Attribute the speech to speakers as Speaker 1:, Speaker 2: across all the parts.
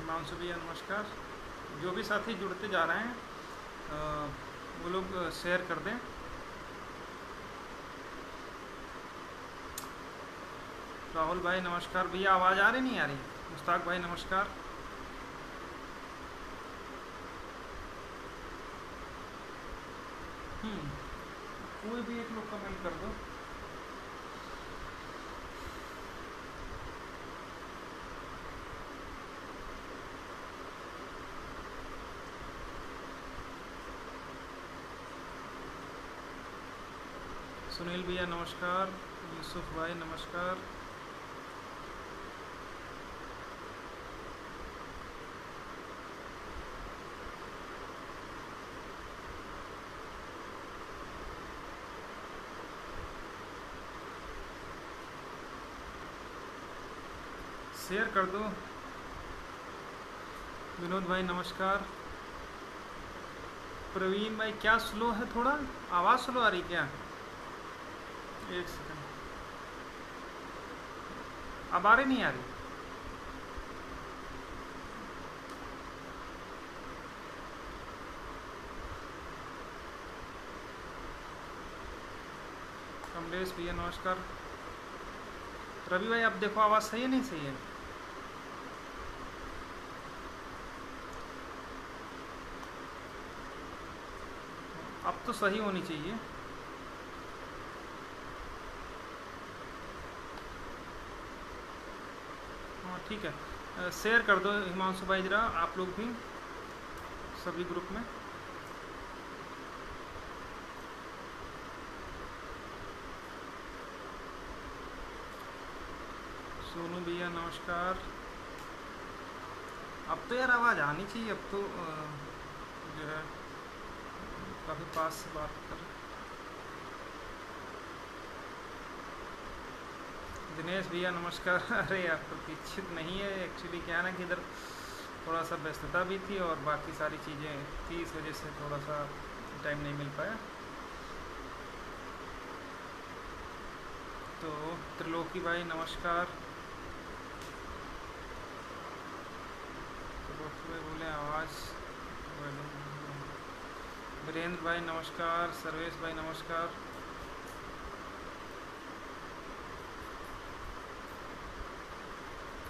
Speaker 1: हिमांशु भैया नमस्कार। जो भी साथी जुड़ते जा रहे हैं वो लोग शेयर कर दें। राहुल भाई नमस्कार। भैया आवाज़ आ रही नहीं आ रही? मुश्ताक भाई नमस्कार। कोई भी एक लोग कमेंट कर दो। सुनील भैया नमस्कार। यूसुफ भाई नमस्कार। शेयर कर दो। विनोद भाई नमस्कार। प्रवीण भाई क्या स्लो है, थोड़ा आवाज़ स्लो आ रही क्या? एक सेकंड। अब आ रही नहीं आ रही? कमलेश भैया नमस्कार। रवि भाई अब देखो आवाज़ सही है नहीं सही है? अब तो सही होनी चाहिए। हाँ ठीक है। शेयर कर दो हिमांशु भाई जरा, आप लोग भी सभी ग्रुप में। सोनू भैया नमस्कार। अब तो यार आवाज़ आनी चाहिए। अब तो जो है काफ़ी पास से बात कर। दिनेश भैया नमस्कार। अरे यार प्रतीक्षित नहीं है, एक्चुअली क्या है ना कि इधर थोड़ा सा व्यस्तता भी थी और बाकी सारी चीज़ें थी, इस वजह से थोड़ा सा टाइम नहीं मिल पाया। तो त्रिलोकी भाई नमस्कार। त्रिलोकी भाई बोले आवाज़। वीरेंद्र भाई नमस्कार। सर्वेश भाई नमस्कार।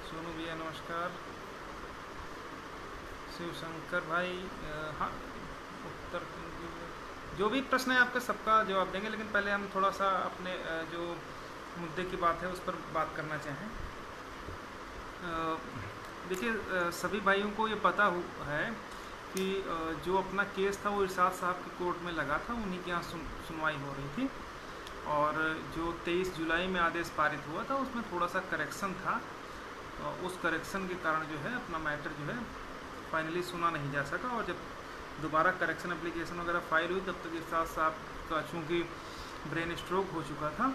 Speaker 1: सोनू भैया नमस्कार। शिवशंकर भाई हाँ उत्तर जो भी प्रश्न है आपका सबका जवाब देंगे, लेकिन पहले हम थोड़ा सा अपने जो मुद्दे की बात है उस पर बात करना चाहें। देखिए सभी भाइयों को ये पता है कि जो अपना केस था वो इरशाद साहब की कोर्ट में लगा था, उन्हीं के यहाँ सुनवाई हो रही थी। और जो 23 जुलाई में आदेश पारित हुआ था उसमें थोड़ा सा करेक्शन था, उस करेक्शन के कारण जो है अपना मैटर जो है फाइनली सुना नहीं जा सका। और जब दोबारा करेक्शन एप्लीकेशन वगैरह फाइल हुई तब तक इरशाद साहब का चूँकि ब्रेन स्ट्रोक हो चुका था,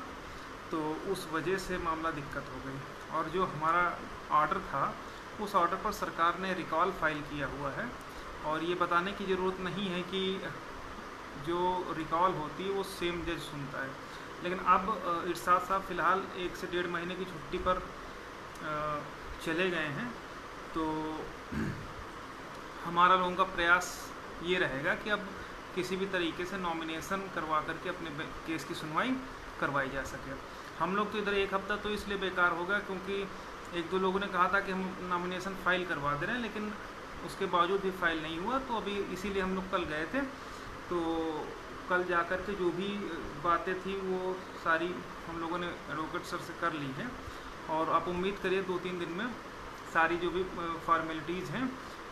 Speaker 1: तो उस वजह से मामला दिक्कत हो गई। और जो हमारा ऑर्डर था उस ऑर्डर पर सरकार ने रिकॉल फाइल किया हुआ है। और ये बताने की ज़रूरत नहीं है कि जो रिकॉल होती है वो सेम जज सुनता है, लेकिन अब इरशाद साहब फ़िलहाल 1 से 1.5 महीने की छुट्टी पर चले गए हैं। तो हमारा लोगों का प्रयास ये रहेगा कि अब किसी भी तरीके से नॉमिनेशन करवा करके अपने केस की सुनवाई करवाई जा सके। हम लोग तो इधर 1 हफ़्ता तो इसलिए बेकार हो गया क्योंकि 1-2 लोगों ने कहा था कि हम नॉमिनेशन फ़ाइल करवा दे रहे हैं, लेकिन उसके बावजूद भी फ़ाइल नहीं हुआ। तो अभी इसीलिए हम लोग कल गए थे। तो कल जा कर के जो भी बातें थी वो सारी हम लोगों ने एडवोकेट सर से कर ली है। और आप उम्मीद करिए 2-3 दिन में सारी जो भी फॉर्मेलिटीज़ हैं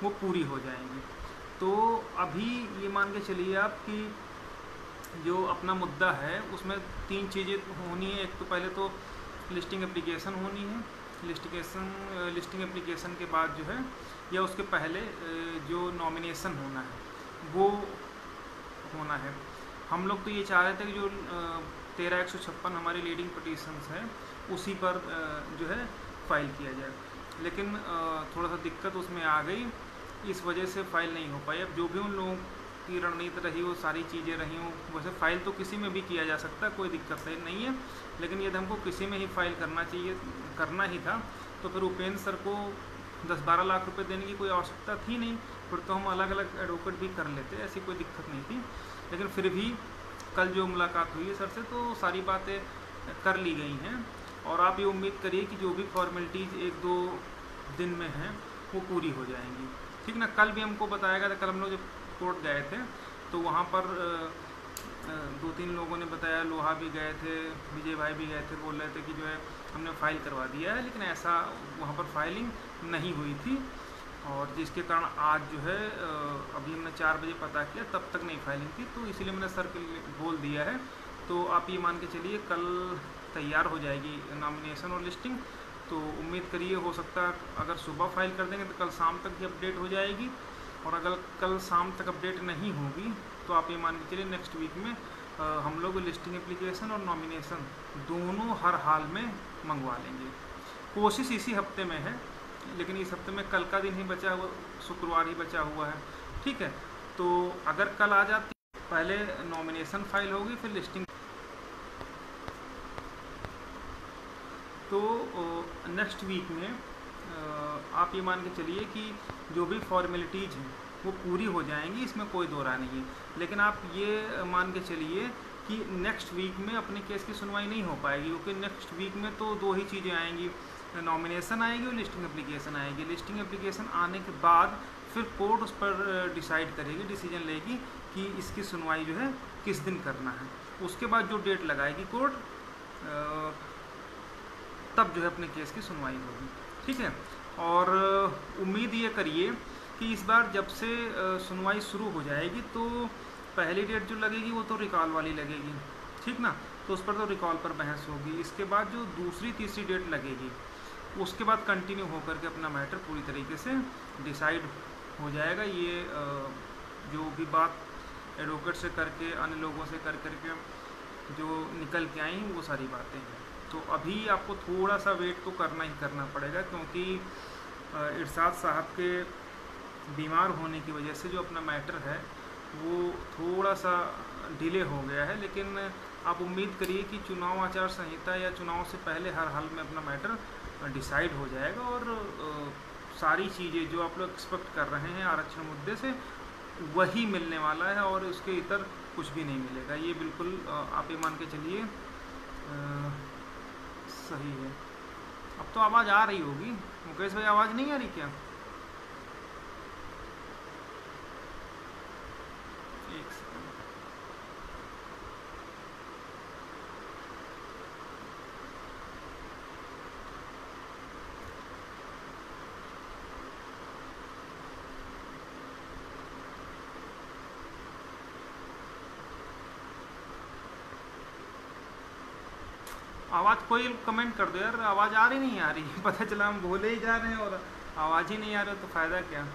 Speaker 1: वो पूरी हो जाएंगी। तो अभी ये मान के चलिए आप कि जो अपना मुद्दा है उसमें 3 चीज़ें होनी है। एक तो पहले तो लिस्टिंग एप्लीकेशन होनी है। लिस्टिंग एप्लीकेशन के बाद जो है या उसके पहले जो नॉमिनेशन होना है वो होना है। हम लोग तो ये चाह रहे थे कि जो 13/156 हमारी लीडिंग पिटीशंस है उसी पर जो है फ़ाइल किया जाए, लेकिन थोड़ा सा दिक्कत उसमें आ गई, इस वजह से फ़ाइल नहीं हो पाई। अब जो भी उन लोगों की रणनीति रही हो, सारी चीज़ें रही हों, वैसे फ़ाइल तो किसी में भी किया जा सकता है, कोई दिक्कत नहीं है, लेकिन यदि हमको किसी में ही फ़ाइल करना ही था तो फिर उपेंद्र सर को 10-12 लाख रुपए देने की कोई आवश्यकता थी नहीं, फिर तो हम अलग अलग एडवोकेट भी कर लेते, ऐसी कोई दिक्कत नहीं थी। लेकिन फिर भी कल जो मुलाकात हुई है सर से, तो सारी बातें कर ली गई हैं, और आप ये उम्मीद करिए कि जो भी फॉर्मेलिटीज़ 1-2 दिन में हैं वो पूरी हो जाएंगी, ठीक ना। कल भी हमको बताया गया था, कल हम लोग जब कोर्ट गए थे तो वहाँ पर 2-3 लोगों ने बताया, लोहा भी गए थे, विजय भाई भी गए थे, बोल रहे थे कि जो है हमने फ़ाइल करवा दिया है, लेकिन ऐसा वहाँ पर फाइलिंग नहीं हुई थी, और जिसके कारण आज जो है अभी हमने 4 बजे पता किया, तब तक नहीं फाइलिंग थी, तो इसीलिए मैंने सर के लिए बोल दिया है। तो आप ये मान के चलिए कल तैयार हो जाएगी नॉमिनेशन और लिस्टिंग। तो उम्मीद करिए, हो सकता है अगर सुबह फाइल कर देंगे तो कल शाम तक ही अपडेट हो जाएगी, और अगर कल शाम तक अपडेट नहीं होगी तो आप ये मान के चलिए नेक्स्ट वीक में हम लोग लिस्टिंग एप्लीकेशन और नॉमिनेशन दोनों हर हाल में मंगवा लेंगे। कोशिश इसी हफ्ते में है, लेकिन इस हफ्ते में कल का दिन ही बचा हुआ, शुक्रवार ही बचा हुआ है, ठीक है। तो अगर कल आ जाती, पहले नॉमिनेशन फाइल होगी, फिर लिस्टिंग। तो नेक्स्ट वीक में आप ये मान के चलिए कि जो भी फॉर्मेलिटीज़ हैं वो पूरी हो जाएंगी, इसमें कोई दो राय नहीं है। लेकिन आप ये मान के चलिए कि नेक्स्ट वीक में अपने केस की सुनवाई नहीं हो पाएगी, क्योंकि नेक्स्ट वीक में तो 2 ही चीज़ें आएंगी, नॉमिनेशन आएगी और लिस्टिंग एप्लीकेशन आएगी। लिस्टिंग एप्लीकेशन आने के बाद फिर कोर्ट उस पर डिसाइड करेगी, डिसीजन लेगी कि इसकी सुनवाई जो है किस दिन करना है। उसके बाद जो डेट लगाएगी कोर्ट, तब जो है अपने केस की सुनवाई होगी, ठीक है। और उम्मीद ये करिए कि इस बार जब से सुनवाई शुरू हो जाएगी तो पहली डेट जो लगेगी वो तो रिकॉल वाली लगेगी, ठीक ना। तो उस पर तो रिकॉल पर बहस होगी। इसके बाद जो दूसरी तीसरी डेट लगेगी उसके बाद कंटिन्यू होकर के अपना मैटर पूरी तरीके से डिसाइड हो जाएगा। ये जो भी बात एडवोकेट से करके, अन्य लोगों से कर करके जो निकल के आई वो सारी बातें हैं। तो अभी आपको थोड़ा सा वेट तो करना ही करना पड़ेगा, क्योंकि इरशाद साहब के बीमार होने की वजह से जो अपना मैटर है वो थोड़ा सा डिले हो गया है। लेकिन आप उम्मीद करिए कि चुनाव आचार संहिता या चुनाव से पहले हर हाल में अपना मैटर डिसाइड हो जाएगा, और सारी चीज़ें जो आप लोग एक्सपेक्ट कर रहे हैं आरक्षण मुद्दे से वही मिलने वाला है, और उसके इतर कुछ भी नहीं मिलेगा। ये बिल्कुल आप ये मान के चलिए सही है। अब तो आवाज़ आ रही होगी मुकेश भाई, आवाज़ नहीं आ रही क्या? एक सेकंड। आवाज़ कोई कमेंट कर दो यार, आवाज़ आ रही नहीं आ रही पता चला हम बोले ही जा रहे हैं और आवाज़ ही नहीं आ रही, तो फ़ायदा क्या।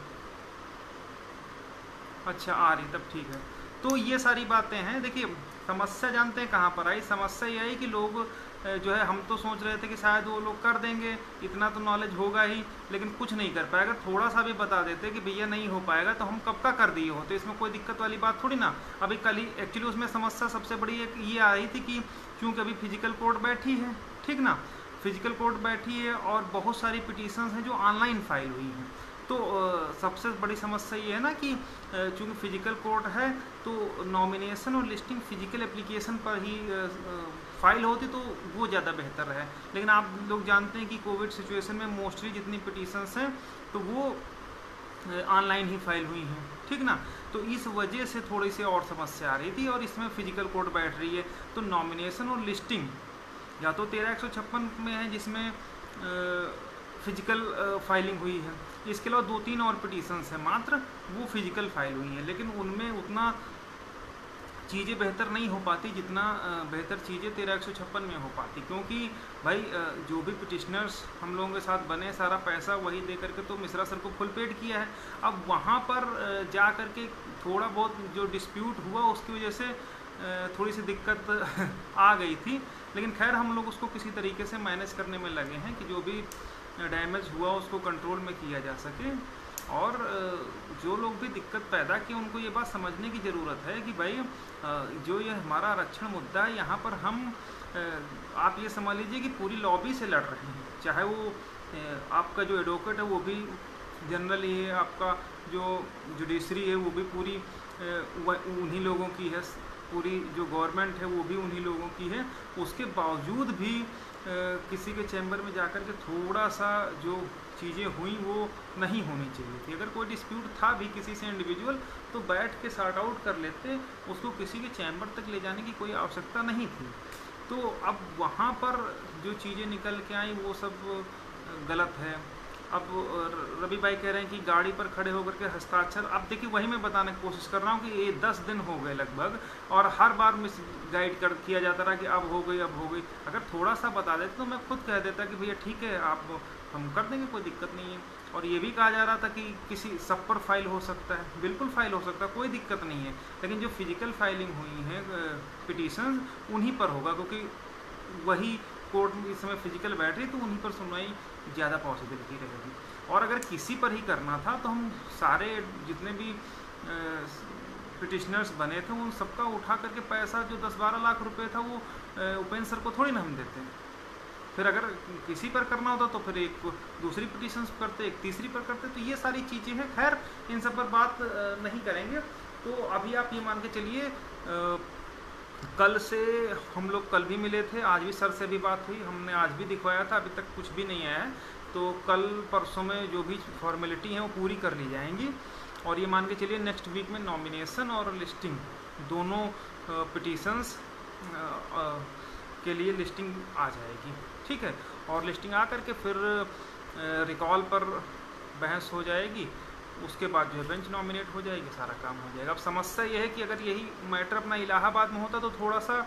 Speaker 1: अच्छा आ रही, तब ठीक है। तो ये सारी बातें हैं। देखिए समस्या जानते हैं कहाँ पर आई, समस्या ये आई कि लोग जो है, हम तो सोच रहे थे कि शायद वो लोग कर देंगे, इतना तो नॉलेज होगा ही, लेकिन कुछ नहीं कर पाएगा। थोड़ा सा भी बता देते कि भैया नहीं हो पाएगा तो हम कब का कर दिए होते, इसमें कोई दिक्कत वाली बात थोड़ी ना। अभी कल ही एक्चुअली उसमें समस्या सबसे बड़ी एक ये आ रही थी कि क्योंकि अभी फिजिकल कोर्ट बैठी है, ठीक ना, फिजिकल कोर्ट बैठी है और बहुत सारी पिटीशंस हैं जो ऑनलाइन फाइल हुई हैं। तो सबसे बड़ी समस्या ये है ना कि चूँकि फिजिकल कोर्ट है तो नॉमिनेशन और लिस्टिंग फिजिकल एप्लीकेशन पर ही फाइल होती तो वो ज़्यादा बेहतर है। लेकिन आप लोग जानते हैं कि कोविड सिचुएशन में मोस्टली जितनी पिटीशंस हैं तो वो ऑनलाइन ही फाइल हुई हैं, ठीक ना। तो इस वजह से थोड़ी सी और समस्या आ रही थी, और इसमें फिजिकल कोर्ट बैठ रही है तो नॉमिनेशन और लिस्टिंग या तो 13/156 में है जिसमें फिजिकल फाइलिंग हुई है, इसके अलावा 2-3 और पिटीशंस हैं मात्र वो फिजिकल फाइल हुई हैं, लेकिन उनमें उतना चीज़ें बेहतर नहीं हो पाती जितना बेहतर चीज़ें 13/156 में हो पाती, क्योंकि भाई जो भी पिटिशनर्स हम लोगों के साथ बने सारा पैसा वही दे करके तो मिश्रा सर को फुल पेड किया है। अब वहाँ पर जा कर के थोड़ा बहुत जो डिस्प्यूट हुआ उसकी वजह से थोड़ी सी दिक्कत आ गई थी, लेकिन खैर हम लोग उसको किसी तरीके से मैनेज करने में लगे हैं कि जो भी डैमेज हुआ उसको कंट्रोल में किया जा सके। और जो लोग भी दिक्कत पैदा की उनको ये बात समझने की ज़रूरत है कि भाई जो ये हमारा आरक्षण मुद्दा है यहाँ पर हम आप ये समझ लीजिए कि पूरी लॉबी से लड़ रहे हैं, चाहे वो आपका जो एडवोकेट है वो भी जनरली है, आपका जो जुडिशरी है वो भी पूरी उन्हीं लोगों की है, पूरी जो गवर्नमेंट है वो भी उन्हीं लोगों की है। उसके बावजूद भी किसी के चैम्बर में जाकर के थोड़ा सा जो चीज़ें हुई वो नहीं होनी चाहिए थी। अगर कोई डिस्प्यूट था भी किसी से इंडिविजुअल, तो बैठ के सॉर्ट आउट कर लेते, उसको किसी के चैम्बर तक ले जाने की कोई आवश्यकता नहीं थी। तो अब वहाँ पर जो चीज़ें निकल के आई वो सब गलत है। अब रवि भाई कह रहे हैं कि गाड़ी पर खड़े होकर के हस्ताक्षर, अब देखिए वही मैं बताने की कोशिश कर रहा हूँ कि ये 10 दिन हो गए लगभग, और हर बार मिस गाइड कर किया जाता रहा कि अब हो गई अब हो गई। अगर थोड़ा सा बता देते तो मैं खुद कह देता कि भैया ठीक है, आप हम कर देंगे, कोई दिक्कत नहीं है। और ये भी कहा जा रहा था कि किसी सब पर फाइल हो सकता है, बिल्कुल फाइल हो सकता है, कोई दिक्कत नहीं है, लेकिन जो फिजिकल फाइलिंग हुई है पिटीशन उन्हीं पर होगा, क्योंकि वही कोर्ट में इस समय फिजिकल बैठ रही, तो उन्हीं पर सुनवाई ज़्यादा पॉसिबिलिटी रहेगी। और अगर किसी पर ही करना था तो हम सारे जितने भी पिटिशनर्स बने थे उन सबका उठा करके पैसा जो 10-12 लाख रुपए था वो उपेंद्र सर को थोड़ी ना हम देते। फिर अगर किसी पर करना होता तो फिर एक दूसरी पिटिशन करते, एक तीसरी पर करते। तो ये सारी चीज़ें हैं, खैर इन सब पर बात नहीं करेंगे। तो अभी आप ये मान के चलिए, कल से हम लोग कल भी मिले थे, आज भी सर से भी बात हुई, हमने आज भी दिखवाया था, अभी तक कुछ भी नहीं आया है। तो कल परसों में जो भी फॉर्मेलिटी है वो पूरी कर ली जाएंगी, और ये मान के चलिए नेक्स्ट वीक में नॉमिनेशन और लिस्टिंग दोनों पिटीशंस के लिए लिस्टिंग आ जाएगी, ठीक है। और लिस्टिंग आ करके फिर रिकॉल पर बहस हो जाएगी, उसके बाद जो है बेंच नॉमिनेट हो जाएगी, सारा काम हो जाएगा। अब समस्या ये है कि अगर यही मैटर अपना इलाहाबाद में होता तो थोड़ा सा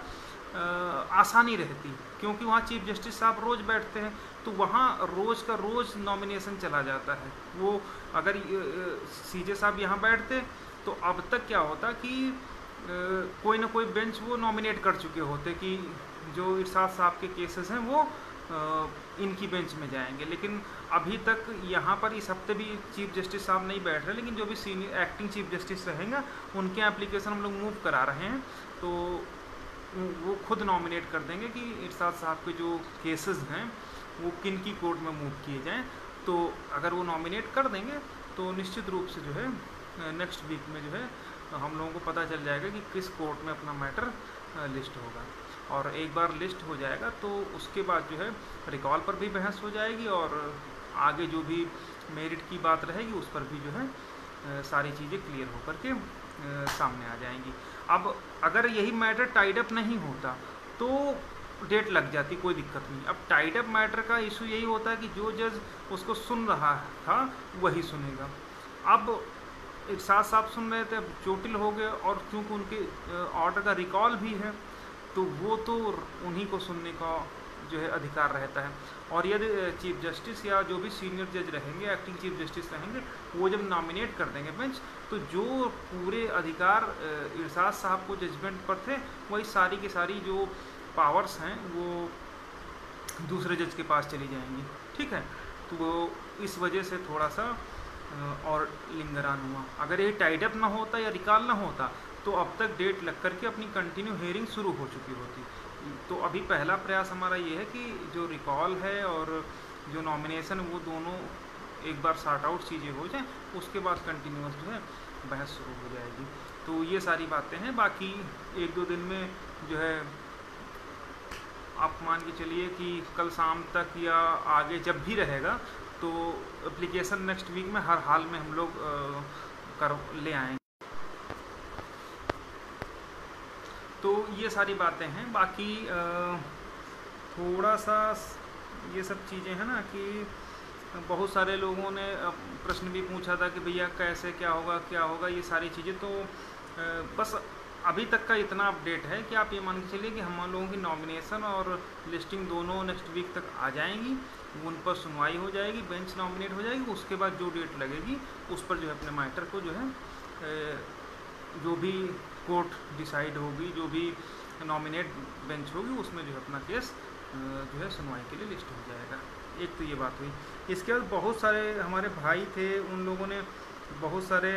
Speaker 1: आसानी रहती, क्योंकि वहाँ चीफ जस्टिस साहब रोज़ बैठते हैं, तो वहाँ रोज़ का रोज़ नॉमिनेशन चला जाता है। वो अगर सीजे साहब यहाँ बैठते तो अब तक क्या होता कि कोई ना कोई बेंच वो नॉमिनेट कर चुके होते कि जो इरशाद साहब के केसेस हैं वो इनकी बेंच में जाएंगे। लेकिन अभी तक यहाँ पर इस हफ्ते भी चीफ जस्टिस साहब नहीं बैठ रहे, लेकिन जो भी सीनियर एक्टिंग चीफ जस्टिस रहेंगे उनके एप्लीकेशन हम लोग मूव करा रहे हैं, तो वो खुद नॉमिनेट कर देंगे कि इरशाद साहब के जो केसेस हैं वो किन की कोर्ट में मूव किए जाएं। तो अगर वो नॉमिनेट कर देंगे तो निश्चित रूप से जो है नेक्स्ट वीक में जो है हम लोगों को पता चल जाएगा कि किस कोर्ट में अपना मैटर लिस्ट होगा। और एक बार लिस्ट हो जाएगा तो उसके बाद जो है रिकॉल पर भी बहस हो जाएगी, और आगे जो भी मेरिट की बात रहेगी उस पर भी जो है सारी चीज़ें क्लियर होकर के सामने आ जाएंगी। अब अगर यही मैटर टाइड अप नहीं होता तो डेट लग जाती, कोई दिक्कत नहीं। अब टाइड अप मैटर का इशू यही होता है कि जो जज उसको सुन रहा था वही सुनेगा। अब इरशाद साहब सुन रहे थे, अब चोटिल हो गए, और क्योंकि उनके ऑर्डर का रिकॉल भी है तो वो तो उन्हीं को सुनने का जो है अधिकार रहता है। और यदि चीफ जस्टिस या जो भी सीनियर जज रहेंगे, एक्टिंग चीफ जस्टिस रहेंगे, वो जब नॉमिनेट कर देंगे बेंच, तो जो पूरे अधिकार इरशाद साहब को जजमेंट पर थे वही सारी की सारी जो पावर्स हैं वो दूसरे जज के पास चली जाएंगी, ठीक है। तो वो इस वजह से थोड़ा सा और लिंगरान हुआ। अगर ये टाइड अप ना होता या रिकॉल ना होता तो अब तक डेट लग करके अपनी कंटिन्यू हेयरिंग शुरू हो चुकी होती। तो अभी पहला प्रयास हमारा ये है कि जो रिकॉल है और जो नॉमिनेशन वो दोनों एक बार सॉर्ट आउट चीज़ें हो जाएं, उसके बाद कंटिन्यूस जो है बहस शुरू हो जाएगी। तो ये सारी बातें हैं। बाकी 1-2 दिन में जो है आप मान के चलिए कि कल शाम तक या आगे जब भी रहेगा तो एप्लीकेशन नेक्स्ट वीक में हर हाल में हम लोग कर ले आएंगे। तो ये सारी बातें हैं। बाकी थोड़ा सा ये सब चीज़ें हैं ना कि बहुत सारे लोगों ने प्रश्न भी पूछा था कि भैया कैसे क्या होगा ये सारी चीज़ें। तो बस अभी तक का इतना अपडेट है कि आप ये मान के चलिए कि हम लोगों की नॉमिनेशन और लिस्टिंग दोनों नेक्स्ट वीक तक आ जाएंगी, उन पर सुनवाई हो जाएगी, बेंच नॉमिनेट हो जाएगी। उसके बाद जो डेट लगेगी उस पर जो है अपने मैटर को जो है जो भी कोर्ट डिसाइड होगी, जो भी नॉमिनेट बेंच होगी, उसमें जो है अपना केस जो है सुनवाई के लिए लिस्ट हो जाएगा। एक तो ये बात हुई। इसके बाद बहुत सारे हमारे भाई थे, उन लोगों ने बहुत सारे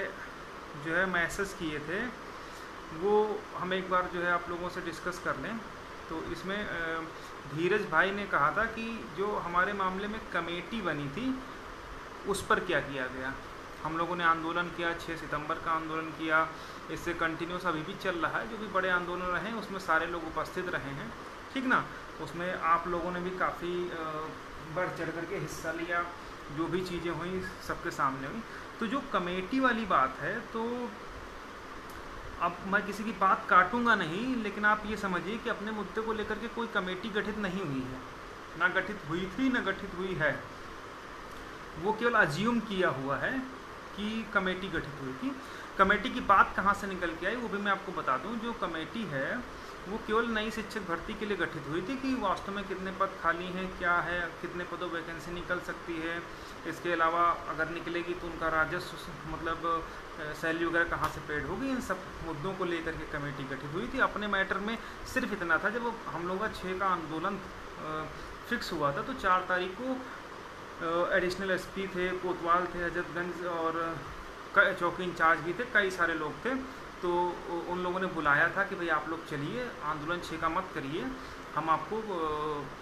Speaker 1: जो है मैसेज किए थे, वो हम एक बार जो है आप लोगों से डिस्कस कर लें तो इसमें धीरज भाई ने कहा था कि जो हमारे मामले में कमेटी बनी थी उस पर क्या किया गया। हम लोगों ने आंदोलन किया, 6 सितंबर का आंदोलन किया, इससे कंटिन्यूस अभी भी चल रहा है। जो भी बड़े आंदोलन रहे उसमें सारे लोग उपस्थित रहे हैं, ठीक ना। उसमें आप लोगों ने भी काफ़ी बढ़ चढ़ करके हिस्सा लिया, जो भी चीज़ें हुई सबके सामने हुई। तो जो कमेटी वाली बात है, तो अब मैं किसी की बात काटूंगा नहीं, लेकिन आप ये समझिए कि अपने मुद्दे को लेकर के कोई कमेटी गठित नहीं हुई है, ना गठित हुई थी ना गठित हुई है। वो केवल अज्यूम किया हुआ है कि कमेटी गठित हुई थी। कमेटी की बात कहाँ से निकल के आई वो भी मैं आपको बता दूं। जो कमेटी है वो केवल नई शिक्षक भर्ती के लिए गठित हुई थी कि वास्तव में कितने पद खाली हैं, क्या है, कितने पदों वैकेंसी निकल सकती है, इसके अलावा अगर निकलेगी तो उनका राजस्व मतलब सैलरी वगैरह कहाँ से पेड होगी, इन सब मुद्दों को लेकर के कमेटी गठित हुई थी। अपने मैटर में सिर्फ इतना था, जब हम लोगों का 6 का आंदोलन फिक्स हुआ था तो 4 तारीख को एडिशनल एसपी थे, कोतवाल थे, हजरतगंज और चौकी इंचार्ज भी थे, कई सारे लोग थे। तो उन लोगों ने बुलाया था कि भाई आप लोग चलिए, आंदोलन 6 का मत करिए, हम आपको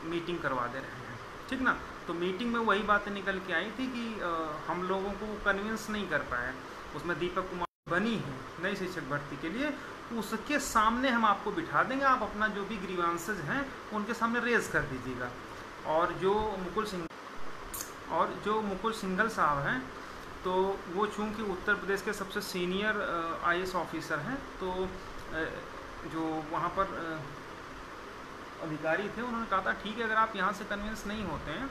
Speaker 1: मीटिंग करवा दे रहे हैं, ठीक ना। तो मीटिंग में वही बातें निकल के आई थी कि हम लोगों को कन्विंस नहीं कर पाए। उसमें दीपक कुमार बनी है नई शिक्षक भर्ती के लिए, उसके सामने हम आपको बिठा देंगे, आप अपना जो भी ग्रीवांसेज हैं उनके सामने रेज कर दीजिएगा। और जो मुकुल सिंघल साहब हैं, तो वो चूँकि उत्तर प्रदेश के सबसे सीनियर आईएएस ऑफिसर हैं, तो जो वहाँ पर अधिकारी थे उन्होंने कहा था ठीक है, अगर आप यहाँ से कन्विंस नहीं होते हैं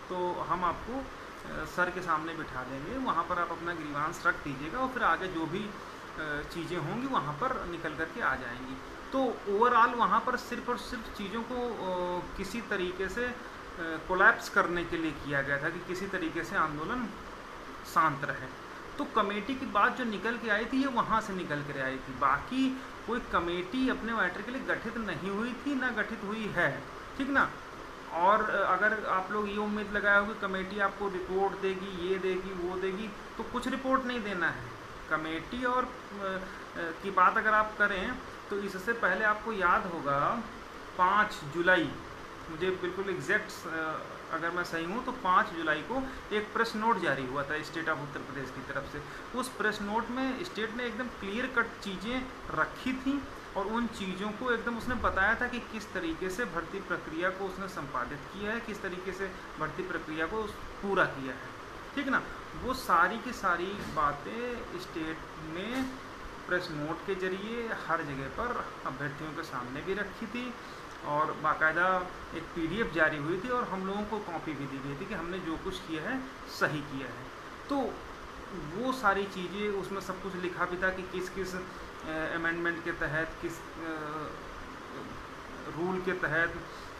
Speaker 1: तो हम आपको सर के सामने बिठा देंगे, वहाँ पर आप अपना ग्रीवांस रख दीजिएगा और फिर आगे जो भी चीज़ें होंगी वहाँ पर निकल करके आ जाएंगी। तो ओवरऑल वहाँ पर सिर्फ और सिर्फ चीज़ों को किसी तरीके से कोलैप्स करने के लिए किया गया था कि किसी तरीके से आंदोलन शांत रहे। तो कमेटी की बात जो निकल के आई थी ये वहाँ से निकल कर आई थी। बाकी कोई कमेटी अपने मैटर के लिए गठित नहीं हुई थी, ना गठित हुई है, ठीक ना। और अगर आप लोग ये उम्मीद लगाए हो कि कमेटी आपको रिपोर्ट देगी, ये देगी, वो देगी, तो कुछ रिपोर्ट नहीं देना है। कमेटी और की बात अगर आप करें तो इससे पहले आपको याद होगा 5 जुलाई, मुझे बिल्कुल एग्जैक्ट अगर मैं सही हूँ तो 5 जुलाई को एक प्रेस नोट जारी हुआ था स्टेट ऑफ उत्तर प्रदेश की तरफ से। उस प्रेस नोट में स्टेट ने एकदम क्लियर कट चीज़ें रखी थी और उन चीज़ों को एकदम उसने बताया था कि किस तरीके से भर्ती प्रक्रिया को उसने संपादित किया है, किस तरीके से भर्ती प्रक्रिया को पूरा किया है, ठीक ना। वो सारी की सारी बातें स्टेट ने प्रेस नोट के जरिए हर जगह पर अभ्यर्थियों के सामने भी रखी थी और बाकायदा एक पीडीएफ जारी हुई थी और हम लोगों को कॉपी भी दी गई थी कि हमने जो कुछ किया है सही किया है। तो वो सारी चीज़ें उसमें सब कुछ लिखा भी था कि किस किस अमेंडमेंट के तहत, किस रूल के तहत,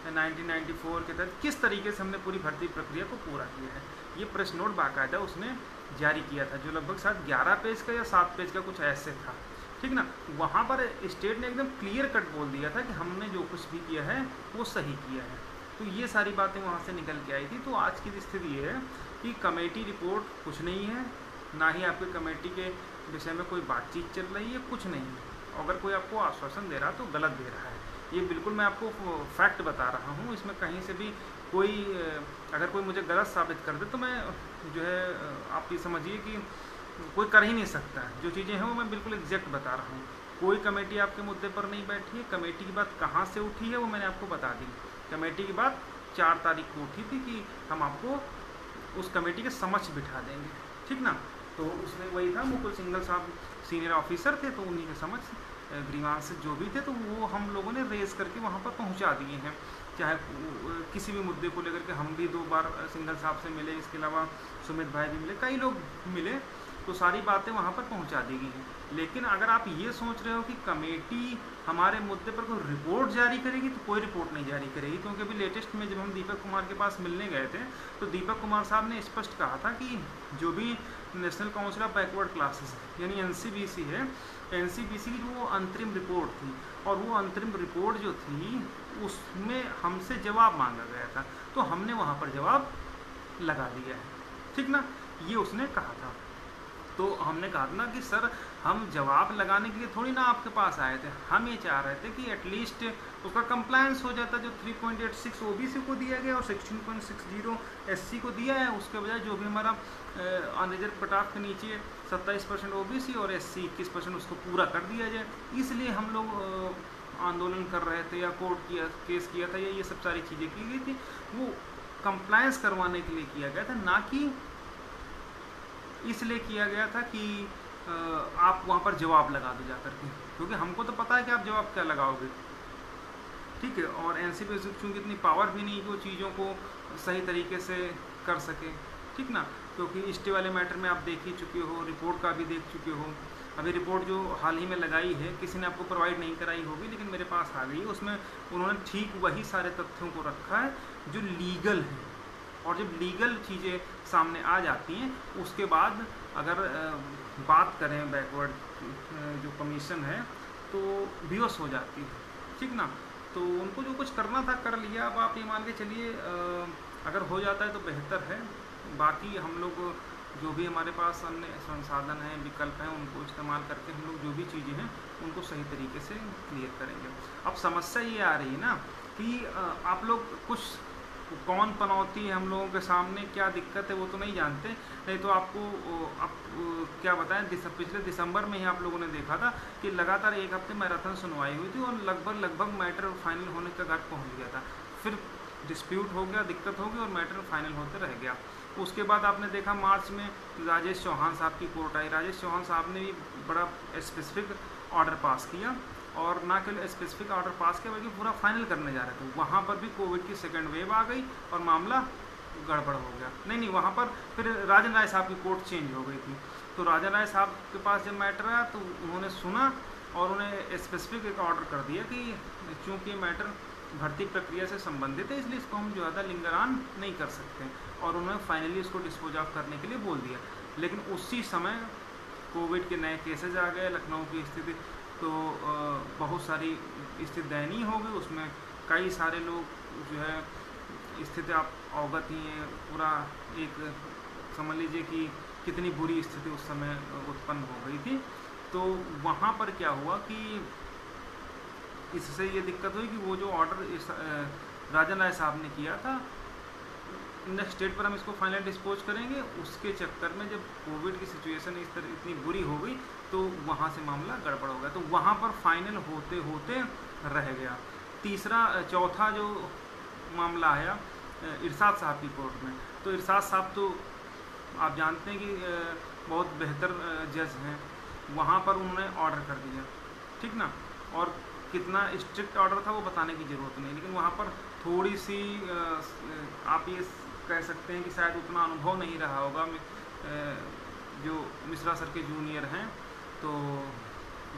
Speaker 1: 1994 के तहत किस तरीके से हमने पूरी भर्ती प्रक्रिया को पूरा किया है। ये प्रेस नोट बाकायदा उसने जारी किया था, जो लगभग शायद 11 पेज का या 7 पेज का कुछ ऐसे था, ठीक ना। वहाँ पर स्टेट ने एकदम क्लियर कट बोल दिया था कि हमने जो कुछ भी किया है वो सही किया है। तो ये सारी बातें वहाँ से निकल के आई थी। तो आज की स्थिति ये है कि कमेटी रिपोर्ट कुछ नहीं है, ना ही आपके कमेटी के विषय में कोई बातचीत चल रही है, कुछ नहीं है। अगर कोई आपको आश्वासन दे रहा तो गलत दे रहा है, ये बिल्कुल मैं आपको फैक्ट बता रहा हूँ। इसमें कहीं से भी कोई अगर कोई मुझे गलत साबित कर दे तो मैं जो है आप ये समझिए कि कोई कर ही नहीं सकता। जो चीज़ें हैं वो मैं बिल्कुल एग्जैक्ट बता रहा हूँ। कोई कमेटी आपके मुद्दे पर नहीं बैठी है। कमेटी की बात कहाँ से उठी है वो मैंने आपको बता दी। कमेटी की बात 4 तारीख को उठी थी कि हम आपको उस कमेटी के समक्ष बिठा देंगे, ठीक ना। तो उसमें वही था, मुकुल सिंघल साहब सीनियर ऑफिसर थे, तो उन्हीं के समक्ष ग्रीवांस जो भी थे तो वो हम लोगों ने रेज करके वहाँ पर पहुँचा दिए हैं। चाहे किसी भी मुद्दे को लेकर के हम भी 2 बार सिंघल साहब से मिले, इसके अलावा सुमित भाई भी मिले, कई लोग मिले, तो सारी बातें वहाँ पर पहुँचा दी गई हैं। लेकिन अगर आप ये सोच रहे हो कि कमेटी हमारे मुद्दे पर कोई रिपोर्ट जारी करेगी, तो कोई रिपोर्ट नहीं जारी करेगी। क्योंकि अभी लेटेस्ट में जब हम दीपक कुमार के पास मिलने गए थे तो दीपक कुमार साहब ने स्पष्ट कहा था कि जो भी national council of backward classes यानी NCBC है, NCBC की जो अंतरिम रिपोर्ट थी और वो अंतरिम रिपोर्ट जो थी उसमें हमसे जवाब मांगा गया था, तो हमने वहाँ पर जवाब लगा दिया है, ठीक ना। ये उसने कहा था। तो हमने कहा था ना कि सर हम जवाब लगाने के लिए थोड़ी ना आपके पास आए थे, हम ये चाह रहे थे कि एटलीस्ट उसका कंप्लायंस हो जाता, जो 3.86 ओबीसी को दिया गया और 16.60 एससी को दिया है, उसके बजाय जो भी हमारा अनरिजर्व कट ऑफ के नीचे 27% ओबीसी और एससी 21% उसको पूरा कर दिया जाए। इसलिए हम लोग आंदोलन कर रहे थे या कोर्ट किया केस किया था या ये सब सारी चीज़ें की गई थी, वो कंप्लायंस करवाने के लिए किया गया था, ना कि इसलिए किया गया था कि आप वहाँ पर जवाब लगा दो जाकर के, क्योंकि हमको तो पता है कि आप जवाब क्या लगाओगे, ठीक है। और एनसीपी चूँकि इतनी पावर भी नहीं कि वो चीज़ों को सही तरीके से कर सके, ठीक ना, क्योंकि स्टे वाले मैटर में आप देख ही चुके हो, रिपोर्ट का भी देख चुके हो। अभी रिपोर्ट जो हाल ही में लगाई है, किसी ने आपको प्रोवाइड नहीं कराई होगी, लेकिन मेरे पास आ गई, उसमें उन्होंने ठीक वही सारे तथ्यों को रखा है जो लीगल है। और जब लीगल चीज़ें सामने आ जाती हैं, उसके बाद अगर बात करें बैकवर्ड जो कमीशन है तो बेहोश हो जाती है, ठीक ना। तो उनको जो कुछ करना था कर लिया। अब आप ये मान के चलिए अगर हो जाता है तो बेहतर है, बाकी हम लोग जो भी हमारे पास अन्य संसाधन हैं, विकल्प हैं, उनको इस्तेमाल करके हम लोग जो भी चीज़ें हैं उनको सही तरीके से क्लियर करेंगे। अब समस्या ये आ रही है ना कि आप लोग कुछ कौन पनौती है हम लोगों के सामने, क्या दिक्कत है वो तो नहीं जानते, नहीं तो आपको आप क्या बताएं, पिछले दिसंबर में ही आप लोगों ने देखा था कि लगातार एक हफ्ते मैराथन सुनवाई हुई थी और लगभग मैटर फाइनल होने का घाट पहुंच गया था। फिर डिस्प्यूट हो गया, दिक्कत हो गई और मैटर फाइनल होते रह गया। उसके बाद आपने देखा मार्च में राजेश चौहान साहब की कोर्ट आई। राजेश चौहान साहब ने भी बड़ा स्पेसिफिक ऑर्डर पास किया, और ना केवल स्पेसिफिक ऑर्डर पास किया बल्कि पूरा फाइनल करने जा रहे थे। वहाँ पर भी कोविड की सेकेंड वेव आ गई और मामला गड़बड़ हो गया। नहीं, वहाँ पर फिर राजन राय साहब की कोर्ट चेंज हो गई थी। तो राजन राय साहब के पास जब मैटर आया तो उन्होंने सुना और उन्हें स्पेसिफिक एक ऑर्डर कर दिया कि चूँकि मैटर भर्ती प्रक्रिया से संबंधित है, इसलिए इसको हम ज़्यादा लिंगरान नहीं कर सकते, और उन्होंने फाइनली इसको डिस्पोज ऑफ करने के लिए बोल दिया। लेकिन उसी समय कोविड के नए केसेज आ गए, लखनऊ की स्थिति तो बहुत सारी स्थिति दयनीय हो गई, उसमें कई सारे लोग जो है स्थिति आप अवगत ही हैं, पूरा एक समझ लीजिए कि कितनी बुरी स्थिति उस समय उत्पन्न हो गई थी। तो वहाँ पर क्या हुआ कि इससे ये दिक्कत हुई कि वो जो ऑर्डर राजन राय साहब ने किया था, नेक्स्ट डेट पर हम इसको फाइनल डिस्पोज करेंगे, उसके चक्कर में जब कोविड की सिचुएशन इस तरह इतनी बुरी हो गई तो वहाँ से मामला गड़बड़ हो गया, तो वहाँ पर फाइनल होते होते रह गया। चौथा जो मामला आया इरशाद साहब की कोर्ट में, तो इरशाद साहब तो आप जानते हैं कि बहुत बेहतर जज हैं, वहाँ पर उन्होंने ऑर्डर कर दिया, ठीक ना। और कितना स्ट्रिक्ट ऑर्डर था वो बताने की ज़रूरत नहीं, लेकिन वहाँ पर थोड़ी सी आप ये कह सकते हैं कि शायद उतना अनुभव नहीं रहा होगा जो मिश्रा सर के जूनियर हैं। तो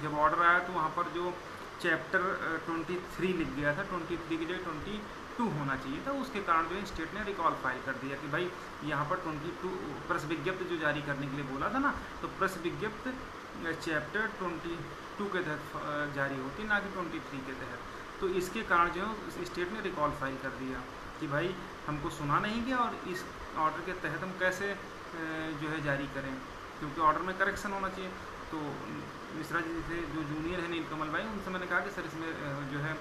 Speaker 1: जब ऑर्डर आया तो वहाँ पर जो चैप्टर 23 लिख गया था, 23 की जगह 22 होना चाहिए था, उसके कारण जो है स्टेट ने रिकॉल फाइल कर दिया कि भाई यहाँ पर 22 प्रेस विज्ञप्ति जो जारी करने के लिए बोला था ना, तो प्रेस विज्ञप्ति चैप्टर 22 के तहत जारी होती, ना कि 23 के तहत। तो इसके कारण जो है स्टेट ने रिकॉल फाइल कर दिया कि भाई हमको सुना नहीं गया और इस ऑर्डर के तहत हम कैसे जो है जारी करें, क्योंकि ऑर्डर में करेक्शन होना चाहिए। तो मिश्रा जी से जो जूनियर है नीलकमल भाई, उनसे मैंने कहा कि सर इसमें जो है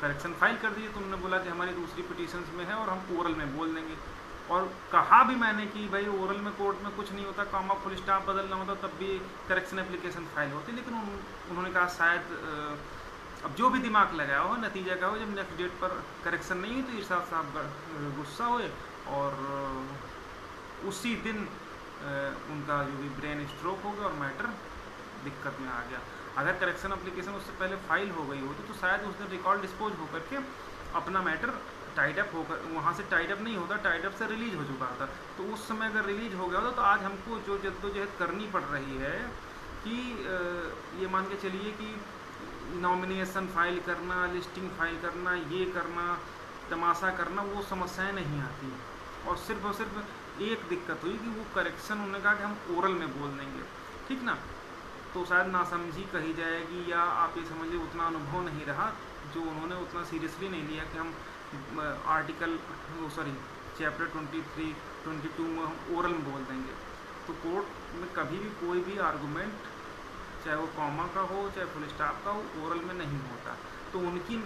Speaker 1: करेक्शन फाइल कर दिए, तो उन्होंने बोला कि हमारी दूसरी पिटीशंस में है और हम ओरल में बोल देंगे। और कहा भी मैंने कि भाई ओरल में कोर्ट में कुछ नहीं होता, कॉमा फुल स्टॉप बदलना होता तब भी करेक्शन एप्लीकेशन फाइल होती, लेकिन उन्होंने कहा शायद अब जो भी दिमाग लगाया हो, नतीजा क्या हो, जब नेक्स्ट डेट पर करेक्शन नहीं हुई तो इरशाद साहब गुस्सा हुए और उसी दिन उनका जो भी ब्रेन स्ट्रोक हो गया और मैटर दिक्कत में आ गया। अगर करेक्शन एप्लीकेशन उससे पहले फाइल हो गई होती तो शायद उस दिन रिकॉर्ड डिस्पोज होकर के अपना मैटर टाइड अप होकर, वहाँ से टाइड अप नहीं होता, टाइड अप से रिलीज हो चुका था। तो उस समय अगर रिलीज हो गया होता तो आज हमको जो जद्दोजहद करनी पड़ रही है कि ये मान के चलिए कि नॉमिनेशन फाइल करना, लिस्टिंग फाइल करना, ये करना, तमाशा करना, वो समस्याएं नहीं आती। और सिर्फ एक दिक्कत हुई कि वो करेक्शन उन्होंने कहा कि हम ओरल में बोल देंगे, ठीक ना। तो शायद नासमझी कही जाएगी या आप ये समझिए उतना अनुभव नहीं रहा, जो उन्होंने उतना सीरियसली नहीं लिया कि हम चैप्टर 23, 22 में हम ओरल में बोल देंगे। तो कोर्ट में कभी भी कोई भी आर्गूमेंट, चाहे वो कॉमा का हो चाहे फुल स्टॉप का हो, ओरल में नहीं होता। तो उनकी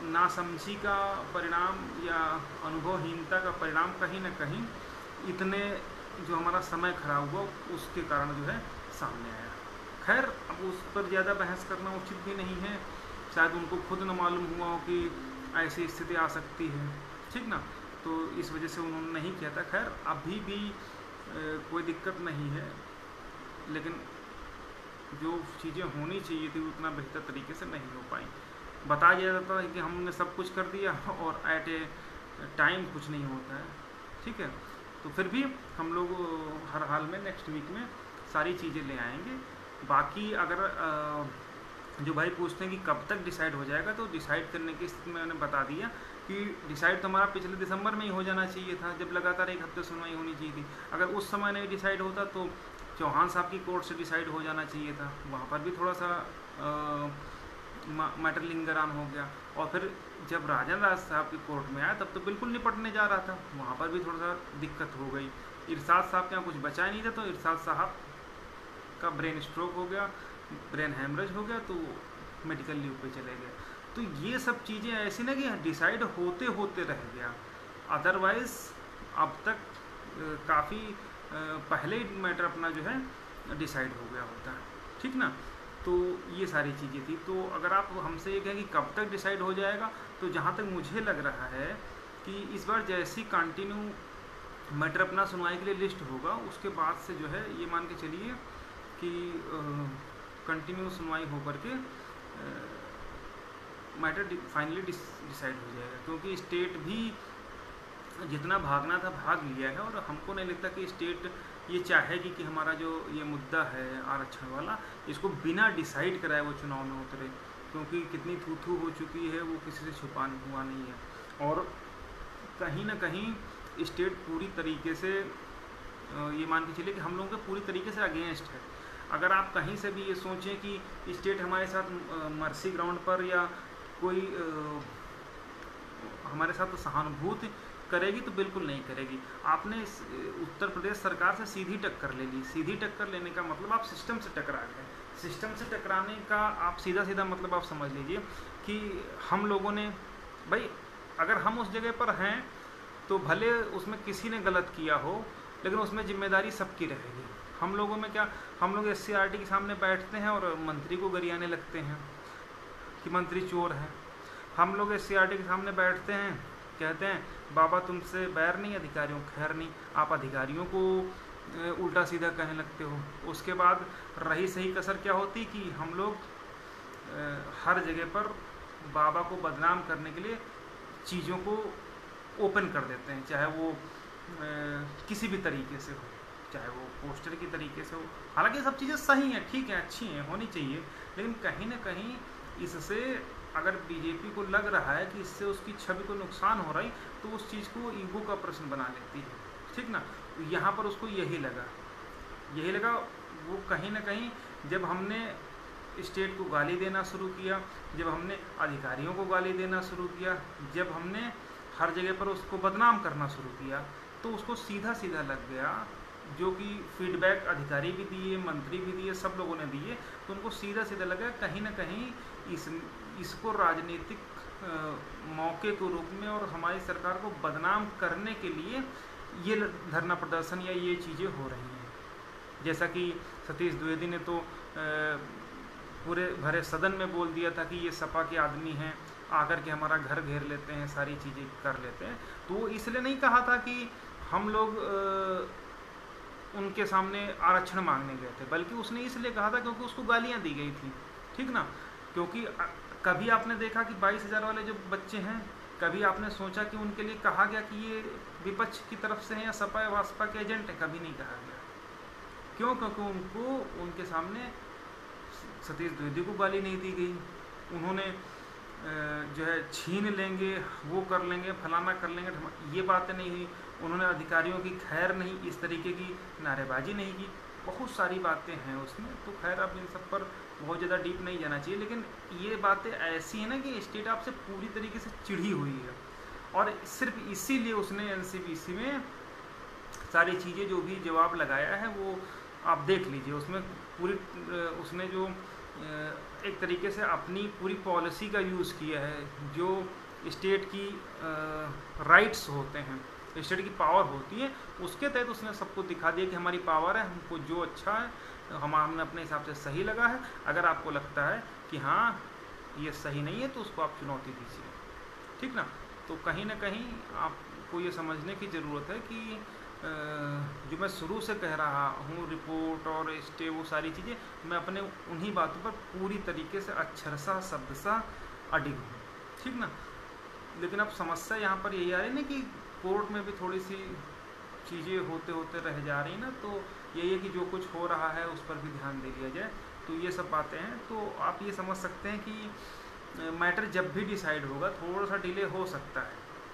Speaker 1: नासमझी का परिणाम या अनुभवहीनता का परिणाम कहीं ना कहीं इतने जो हमारा समय खराब हुआ उसके कारण जो है सामने आया। खैर, अब उस पर ज़्यादा बहस करना उचित भी नहीं है, शायद उनको खुद न मालूम हुआ हो कि ऐसी स्थिति आ सकती है, ठीक ना, तो इस वजह से उन्होंने नहीं किया था। खैर, अभी भी कोई दिक्कत नहीं है, लेकिन जो चीज़ें होनी चाहिए थी उतना बेहतर तरीके से नहीं हो पाई। बताया जाता है कि हमने सब कुछ कर दिया और एट ए टाइम कुछ नहीं होता है, ठीक है। तो फिर भी हम लोग हर हाल में नेक्स्ट वीक में सारी चीज़ें ले आएंगे। बाकी अगर जो भाई पूछते हैं कि कब तक डिसाइड हो जाएगा, तो डिसाइड करने की स्थिति में मैंने बता दिया कि डिसाइड तो हमारा पिछले दिसंबर में ही हो जाना चाहिए था, जब लगातार 1 हफ्ते सुनवाई होनी चाहिए थी। अगर उस समय नहीं डिसाइड होता तो चौहान साहब की कोर्ट से डिसाइड हो जाना चाहिए था, वहाँ पर भी थोड़ा सा मैटर लिंगरान हो गया। और फिर जब राजन राज साहब की कोर्ट में आया तब तो बिल्कुल निपटने जा रहा था, वहाँ पर भी थोड़ा सा दिक्कत हो गई। इरशाद साहब के यहाँ कुछ बचा ही नहीं था, तो इरशाद साहब का ब्रेन स्ट्रोक हो गया, ब्रेन हैमरेज हो गया, तो मेडिकल लीव पे चले गए। तो ये सब चीज़ें ऐसी ना कि डिसाइड होते होते रह गया, अदरवाइज़ अब तक काफ़ी पहले ही मैटर अपना जो है डिसाइड हो गया होता है, ठीक ना। तो ये सारी चीज़ें थी। तो अगर आप हमसे ये कहें कि कब तक डिसाइड हो जाएगा, तो जहाँ तक मुझे लग रहा है कि इस बार जैसी कंटिन्यू मैटर अपना सुनवाई के लिए लिस्ट होगा, उसके बाद से जो है ये मान के चलिए कि कंटिन्यू सुनवाई हो करके मैटर फाइनली डिसाइड हो जाएगा। क्योंकि स्टेट भी जितना भागना था भाग लिया है, और हमको नहीं लगता कि स्टेट ये चाहेगी कि हमारा जो ये मुद्दा है आरक्षण वाला, इसको बिना डिसाइड कराए वो चुनाव में उतरे, क्योंकि कितनी थू हो चुकी है वो किसी से छुपा हुआ नहीं है। और कहीं ना कहीं स्टेट पूरी तरीके से ये मान के चलिए कि हम लोगों के पूरी तरीके से अगेंस्ट है। अगर आप कहीं से भी ये सोचें कि स्टेट हमारे साथ मर्सी ग्राउंड पर या कोई हमारे साथ तो सहानुभूति करेगी, तो बिल्कुल नहीं करेगी। आपने उत्तर प्रदेश सरकार से सीधी टक्कर ले ली। सीधी टक्कर लेने का मतलब आप सिस्टम से टकरा गए। सिस्टम से टकराने का आप सीधा मतलब आप समझ लीजिए कि हम लोगों ने, भाई अगर हम उस जगह पर हैं तो भले उसमें किसी ने गलत किया हो, लेकिन उसमें जिम्मेदारी सबकी रहेगी। हम लोगों में क्या, हम लोग SCRT के सामने बैठते हैं और मंत्री को गरियाने लगते हैं कि मंत्री चोर है। हम लोग SCRT के सामने बैठते हैं, कहते हैं बाबा तुमसे बैर नहीं, अधिकारियों खैर नहीं। आप अधिकारियों को उल्टा सीधा कहने लगते हो। उसके बाद रही सही कसर क्या होती कि हम लोग हर जगह पर बाबा को बदनाम करने के लिए चीज़ों को ओपन कर देते हैं, चाहे वो किसी भी तरीके से हो, चाहे वो पोस्टर की तरीके से हो। हालांकि सब चीज़ें सही हैं, ठीक है, अच्छी हैं, होनी चाहिए, लेकिन कहीं ना कहीं इससे अगर बीजेपी को लग रहा है कि इससे उसकी छवि को नुकसान हो रहा है, तो उस चीज़ को ईगो का प्रश्न बना लेती है, ठीक ना। यहाँ पर उसको यही लगा वो कहीं ना कहीं जब हमने स्टेट को गाली देना शुरू किया, जब हमने अधिकारियों को गाली देना शुरू किया, जब हमने हर जगह पर उसको बदनाम करना शुरू किया, तो उसको सीधा लग गया, जो कि फीडबैक अधिकारी भी दिए, मंत्री भी दिए, सब लोगों ने दिए, तो उनको सीधा लगा कहीं ना कहीं इसको राजनीतिक मौके के रूप में और हमारी सरकार को बदनाम करने के लिए ये धरना प्रदर्शन या ये चीज़ें हो रही हैं। जैसा कि सतीश द्विवेदी ने तो पूरे भरे सदन में बोल दिया था कि ये सपा के आदमी हैं, आकर के हमारा घर घेर लेते हैं, सारी चीज़ें कर लेते हैं। तो इसलिए नहीं कहा था कि हम लोग उनके सामने आरक्षण मांगने गए थे, बल्कि उसने इसलिए कहा था क्योंकि उसको गालियाँ दी गई थी, ठीक ना। क्योंकि कभी आपने देखा कि 22,000 वाले जो बच्चे हैं, कभी आपने सोचा कि उनके लिए कहा गया कि ये विपक्ष की तरफ से हैं या सपा या बसपा के एजेंट हैं? कभी नहीं कहा गया। क्यों? क्योंकि उनको उनके सामने सतीश द्विवेदी को गाली नहीं दी गई। उन्होंने जो है छीन लेंगे, वो कर लेंगे, फलाना कर लेंगे, ये बातें नहीं हुई। उन्होंने अधिकारियों की खैर नहीं, इस तरीके की नारेबाजी नहीं की। बहुत सारी बातें हैं उसमें, तो खैर अब इन सब पर बहुत ज़्यादा डीप नहीं जाना चाहिए। लेकिन ये बातें ऐसी हैं ना कि स्टेट आपसे पूरी तरीके से चिढ़ी हुई है, और सिर्फ इसीलिए उसने NCPC में सारी चीज़ें जो भी जवाब लगाया है वो आप देख लीजिए। उसमें पूरी उसने जो एक तरीके से अपनी पूरी पॉलिसी का यूज़ किया है, जो स्टेट की राइट्स होते हैं, स्टेट की पावर होती है, उसके तहत उसने सबको दिखा दिया कि हमारी पावर है, हमको जो अच्छा है हमने अपने हिसाब से सही लगा है। अगर आपको लगता है कि हाँ ये सही नहीं है तो उसको आप चुनौती दीजिए, ठीक ना। तो कहीं ना कहीं आपको ये समझने की ज़रूरत है कि जो मैं शुरू से कह रहा हूँ, रिपोर्ट और स्टे वो सारी चीज़ें, मैं अपने उन्हीं बातों पर पूरी तरीके से अक्षरशः शब्दशः अडिग हूँ, ठीक ना। लेकिन अब समस्या यहाँ पर यही आ रही है ना कि कोर्ट में भी थोड़ी सी चीज़ें होते होते रह जा रही ना, तो यही है कि जो कुछ हो रहा है उस पर भी ध्यान दे लिया जाए। तो ये सब बातें हैं। तो आप ये समझ सकते हैं कि मैटर जब भी डिसाइड होगा थोड़ा सा डिले हो सकता है,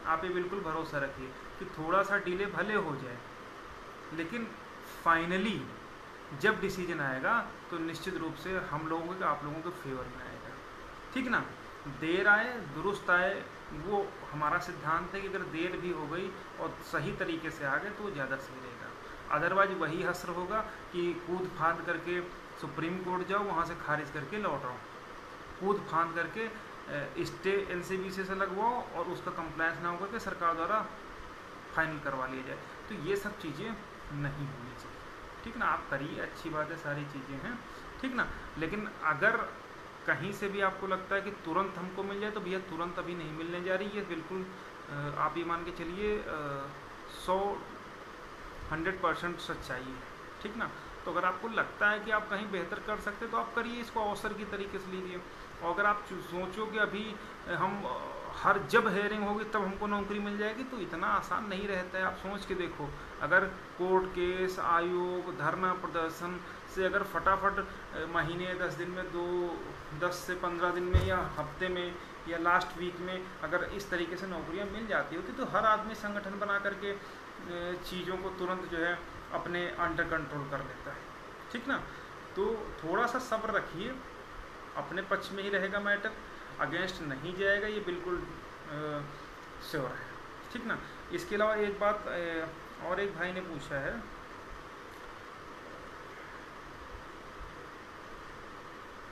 Speaker 1: आप ये बिल्कुल भरोसा रखिए कि थोड़ा सा डिले भले हो जाए, लेकिन फाइनली जब डिसीजन आएगा तो निश्चित रूप से हम लोगों के, आप लोगों के फेवर में आएगा, ठीक ना। देर आए दुरुस्त आए, वो हमारा सिद्धांत है कि अगर देर भी हो गई और सही तरीके से आ गए तो ज़्यादा सही रहेगा। अदरवाइज वही हसर होगा कि कूद फांद करके सुप्रीम कोर्ट जाओ, वहाँ से खारिज करके लौट आओ, कूद फांद करके स्टे एनसीबीसी से लगवाओ और उसका कंप्लायंस ना होकर के सरकार द्वारा फाइनल करवा लिया जाए। तो ये सब चीज़ें नहीं होनी चाहिए, ठीक ना। आप करिए, अच्छी बात है, सारी चीज़ें हैं, ठीक ना। लेकिन अगर कहीं से भी आपको लगता है कि तुरंत हमको मिल जाए तो भैया तुरंत अभी नहीं मिलने जा रही है, बिल्कुल आप ये मान के चलिए 100% सच्चाई है, ठीक ना। तो अगर आपको लगता है कि आप कहीं बेहतर कर सकते तो आप करिए, इसको अवसर की तरीके से लीजिए। और अगर आप सोचो कि अभी हम हर जब हेयरिंग होगी तब हमको नौकरी मिल जाएगी, तो इतना आसान नहीं रहता है। आप सोच के देखो, अगर कोर्ट केस, आयोग, धरना प्रदर्शन से अगर फटाफट महीने 10 दिन में 10 से 15 दिन में या हफ्ते में या लास्ट वीक में अगर इस तरीके से नौकरियां मिल जाती होती तो हर आदमी संगठन बना करके चीज़ों को तुरंत जो है अपने अंडर कंट्रोल कर लेता है, ठीक ना। तो थोड़ा सा सब्र रखिए, अपने पक्ष में ही रहेगा मैटर, अगेंस्ट नहीं जाएगा, ये बिल्कुल श्योर है, ठीक ना। इसके अलावा एक बात और एक भाई ने पूछा है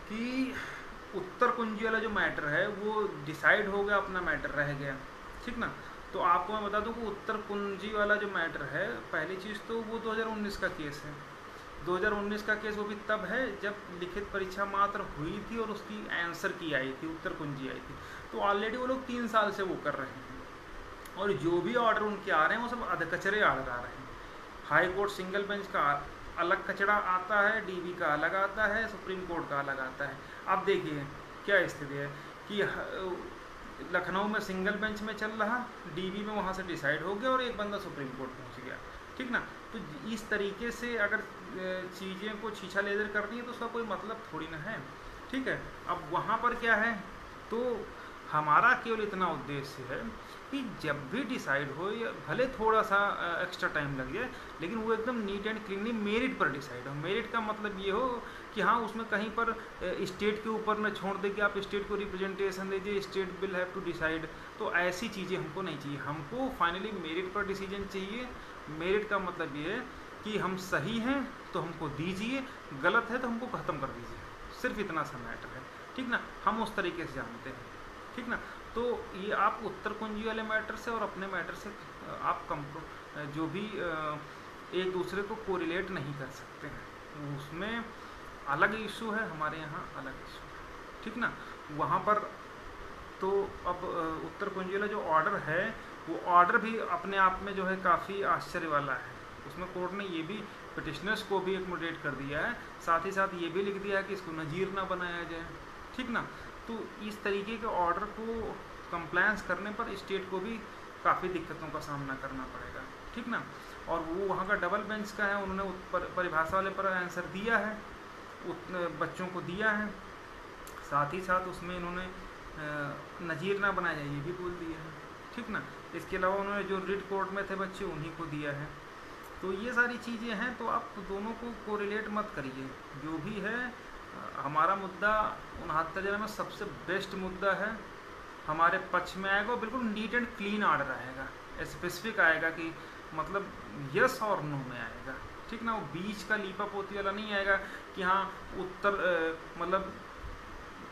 Speaker 1: कि उत्तर कुंजी वाला जो मैटर है वो डिसाइड हो गया, अपना मैटर रह गया, ठीक ना। तो आपको मैं बता दूं कि उत्तर कुंजी वाला जो मैटर है, पहली चीज़ तो वो 2019 का केस है। 2019 का केस वो भी तब है जब लिखित परीक्षा मात्र हुई थी और उसकी आंसर की आई थी, उत्तर कुंजी आई थी। तो ऑलरेडी वो लोग 3 साल से वो कर रहे हैं और जो भी ऑर्डर उनके आ रहे हैं वो सब अधकचरे ऑर्डर आ रहे हैं। हाई कोर्ट सिंगल बेंच का अलग कचरा आता है, डीबी का अलग आता है, सुप्रीम कोर्ट का अलग आता है। अब देखिए क्या स्थिति है कि लखनऊ में सिंगल बेंच में चल रहा, डीबी में वहाँ से डिसाइड हो गया और एक बंदा सुप्रीम कोर्ट पहुँच गया, ठीक ना। तो इस तरीके से अगर चीज़ें को छीछा लेजर करनी है तो उसका कोई मतलब थोड़ी ना है, ठीक है। अब वहाँ पर क्या है, तो हमारा केवल इतना उद्देश्य है कि जब भी डिसाइड हो, या भले थोड़ा सा एक्स्ट्रा टाइम लग जाए, लेकिन वो एकदम नीट एंड क्लीनली मेरिट पर डिसाइड हो। मेरिट का मतलब ये हो कि हाँ उसमें कहीं पर स्टेट के ऊपर न छोड़ दे कि आप स्टेट को रिप्रेजेंटेशन दीजिए, state will have to decide. तो ऐसी चीज़ें हमको नहीं चाहिए, हमको फाइनली मेरिट पर डिसीजन चाहिए। मेरिट का मतलब ये है कि हम सही हैं तो हमको दीजिए, गलत है तो हमको ख़त्म कर दीजिए, सिर्फ इतना सा मैटर है, ठीक ना। हम उस तरीके से जानते हैं, ठीक ना। तो ये आप उत्तर कुंजी वाले मैटर से और अपने मैटर से आप जो भी एक दूसरे को कोरिलेट नहीं कर सकते हैं, उसमें अलग इशू है, हमारे यहाँ अलग इशू है, ठीक ना। वहाँ पर तो अब उत्तर कुंजी वाला जो ऑर्डर है वो ऑर्डर भी अपने आप में जो है काफ़ी आश्चर्य वाला है। उसमें कोर्ट ने ये भी पिटिशनर्स को भी एकमोडेट कर दिया है, साथ ही साथ ये भी लिख दिया है कि इसको नज़ीर ना बनाया जाए, ठीक ना। तो इस तरीके के ऑर्डर को कंप्लायंस करने पर स्टेट को भी काफ़ी दिक्कतों का सामना करना पड़ेगा, ठीक ना। और वो वहाँ का डबल बेंच का है, उन्होंने परिभाषा वाले पर आंसर दिया है, बच्चों को दिया है, साथ ही साथ उसमें इन्होंने नज़ीर ना बनाया जाए ये भी बोल दिया है, ठीक ना। इसके अलावा उन्होंने जो रिट कोर्ट में थे बच्चे उन्हीं को दिया है। तो ये सारी चीज़ें हैं, तो आप दोनों को कोरिलेट मत करिए। जो भी है हमारा मुद्दा 69 जिले में सबसे बेस्ट मुद्दा है, हमारे पक्ष में आएगा, बिल्कुल नीट एंड क्लीन ऑर्डर आएगा, स्पेसिफिक आएगा कि मतलब यस और नो में आएगा, ठीक ना। वो बीच का लीपा पोती वाला नहीं आएगा कि हाँ उत्तर मतलब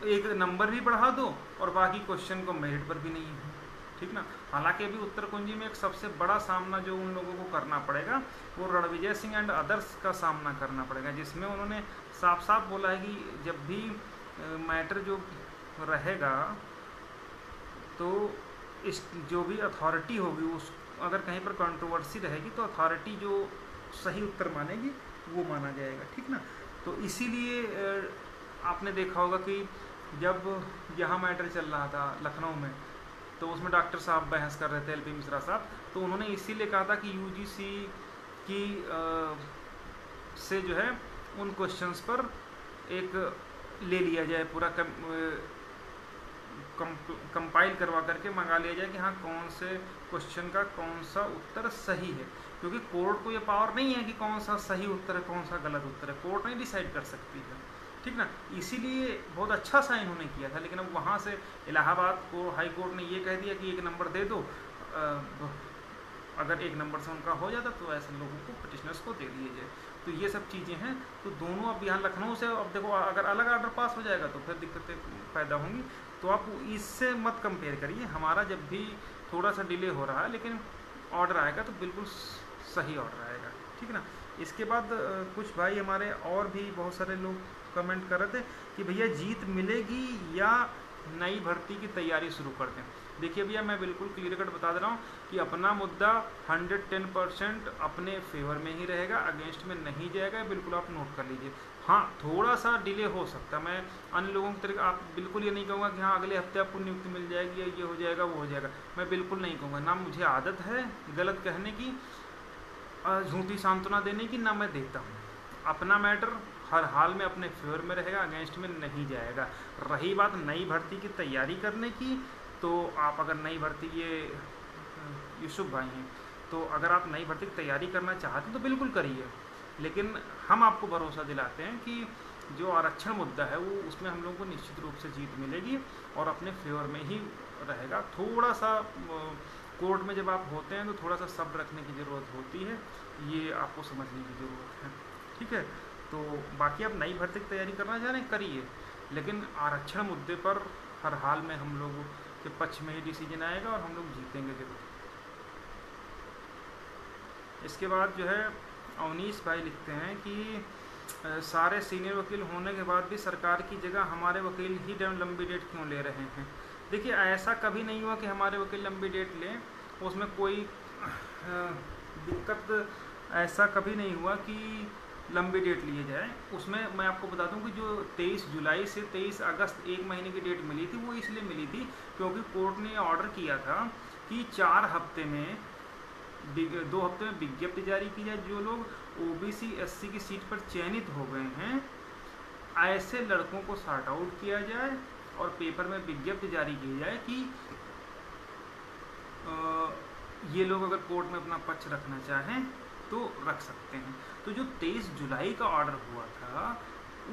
Speaker 1: एक नंबर भी बढ़ा दो और बाकी क्वेश्चन को मेरिट पर भी नहीं है, ठीक ना। हालांकि अभी उत्तर कुंजी में एक सबसे बड़ा सामना जो उन लोगों को करना पड़ेगा वो रणविजय सिंह एंड अदर्स का सामना करना पड़ेगा, जिसमें उन्होंने साफ साफ बोला है कि जब भी मैटर जो रहेगा तो इस जो भी अथॉरिटी होगी उस अगर कहीं पर कंट्रोवर्सी रहेगी तो अथॉरिटी जो सही उत्तर मानेगी वो माना जाएगा, ठीक ना। तो इसीलिए आपने देखा होगा कि जब यहाँ मैटर चल रहा था लखनऊ में तो उसमें डॉक्टर साहब बहस कर रहे थे, एलपी मिश्रा साहब, तो उन्होंने इसीलिए कहा था कि यूजीसी की से जो है उन क्वेश्चंस पर एक ले लिया जाए पूरा कंपाइल करवा करके मंगा लिया जाए कि हाँ कौन से क्वेश्चन का कौन सा उत्तर सही है, क्योंकि कोर्ट को ये पावर नहीं है कि कौन सा सही उत्तर है कौन सा गलत उत्तर है, कोर्ट नहीं डिसाइड कर सकती है, ठीक ना। इसीलिए बहुत अच्छा सा इन्होंने किया था, लेकिन अब वहाँ से इलाहाबाद को हाई कोर्ट ने ये कह दिया कि एक नंबर दे दो, अगर एक नंबर से उनका हो जाता तो ऐसे लोगों को पिटिशनर्स को दे दिए जाए। तो ये सब चीज़ें हैं। तो दोनों अब यहाँ लखनऊ से अब देखो अगर अलग आर्डर पास हो जाएगा तो फिर दिक्कतें पैदा होंगी, तो आप इससे मत कंपेयर करिए। हमारा जब भी थोड़ा सा डिले हो रहा है लेकिन ऑर्डर आएगा तो बिल्कुल सही ऑर्डर आएगा, ठीक ना। इसके बाद कुछ भाई हमारे और भी बहुत सारे लोग कमेंट कर रहे थे कि भैया जीत मिलेगी या नई भर्ती की तैयारी शुरू कर दें। देखिए भैया मैं बिल्कुल क्लियर कट बता दे रहा हूँ कि अपना मुद्दा 110% अपने फेवर में ही रहेगा, अगेंस्ट में नहीं जाएगा, बिल्कुल आप नोट कर लीजिए। हाँ थोड़ा सा डिले हो सकता है, मैं अन्य लोगों की तरह आप बिल्कुल ये नहीं कहूँगा कि हाँ अगले हफ्ते आपको नियुक्ति मिल जाएगी या ये हो जाएगा वो हो जाएगा, मैं बिल्कुल नहीं कहूँगा। ना मुझे आदत है गलत कहने की, झूठी सांत्वना देने की, ना मैं देता हूँ। अपना मैटर हर हाल में अपने फेवर में रहेगा, अगेंस्ट में नहीं जाएगा। रही बात नई भर्ती की तैयारी करने की, तो आप अगर नई भर्ती ये यूसुफ भाई हैं तो अगर आप नई भर्ती की तैयारी करना चाहते हैं तो बिल्कुल करिए, लेकिन हम आपको भरोसा दिलाते हैं कि जो आरक्षण मुद्दा है वो उसमें हम लोगों को निश्चित रूप से जीत मिलेगी और अपने फेवर में ही रहेगा। थोड़ा सा कोर्ट में जब आप होते हैं तो थोड़ा सा सब्र रखने की ज़रूरत होती है, ये आपको समझने की ज़रूरत है, ठीक है। तो बाकी आप नई भर्ती की तैयारी करना चाह रहे हैं करिए, लेकिन आरक्षण मुद्दे पर हर हाल में हम लोग के पक्ष में ही डिसीजन आएगा और हम लोग जीतेंगे जरूर। इसके बाद जो है अवनीश भाई लिखते हैं कि सारे सीनियर वकील होने के बाद भी सरकार की जगह हमारे वकील ही लंबी डेट क्यों ले रहे हैं। देखिए ऐसा कभी नहीं हुआ कि हमारे वकील लंबी डेट लें, उसमें कोई दिक्कत ऐसा कभी नहीं हुआ कि लंबी डेट लिए जाए। उसमें मैं आपको बता दूं कि जो 23 जुलाई से 23 अगस्त 1 महीने की डेट मिली थी वो इसलिए मिली थी क्योंकि कोर्ट ने ऑर्डर किया था कि 4 हफ्ते में 2 हफ्ते में विज्ञप्ति जारी की जाए। जो लोग ओबीसी एससी की सीट पर चयनित हो गए हैं ऐसे लड़कों को सॉर्ट आउट किया जाए और पेपर में विज्ञप्ति जारी की जाए कि ये लोग अगर कोर्ट में अपना पक्ष रखना चाहें तो रख सकते हैं। तो जो 23 जुलाई का ऑर्डर हुआ था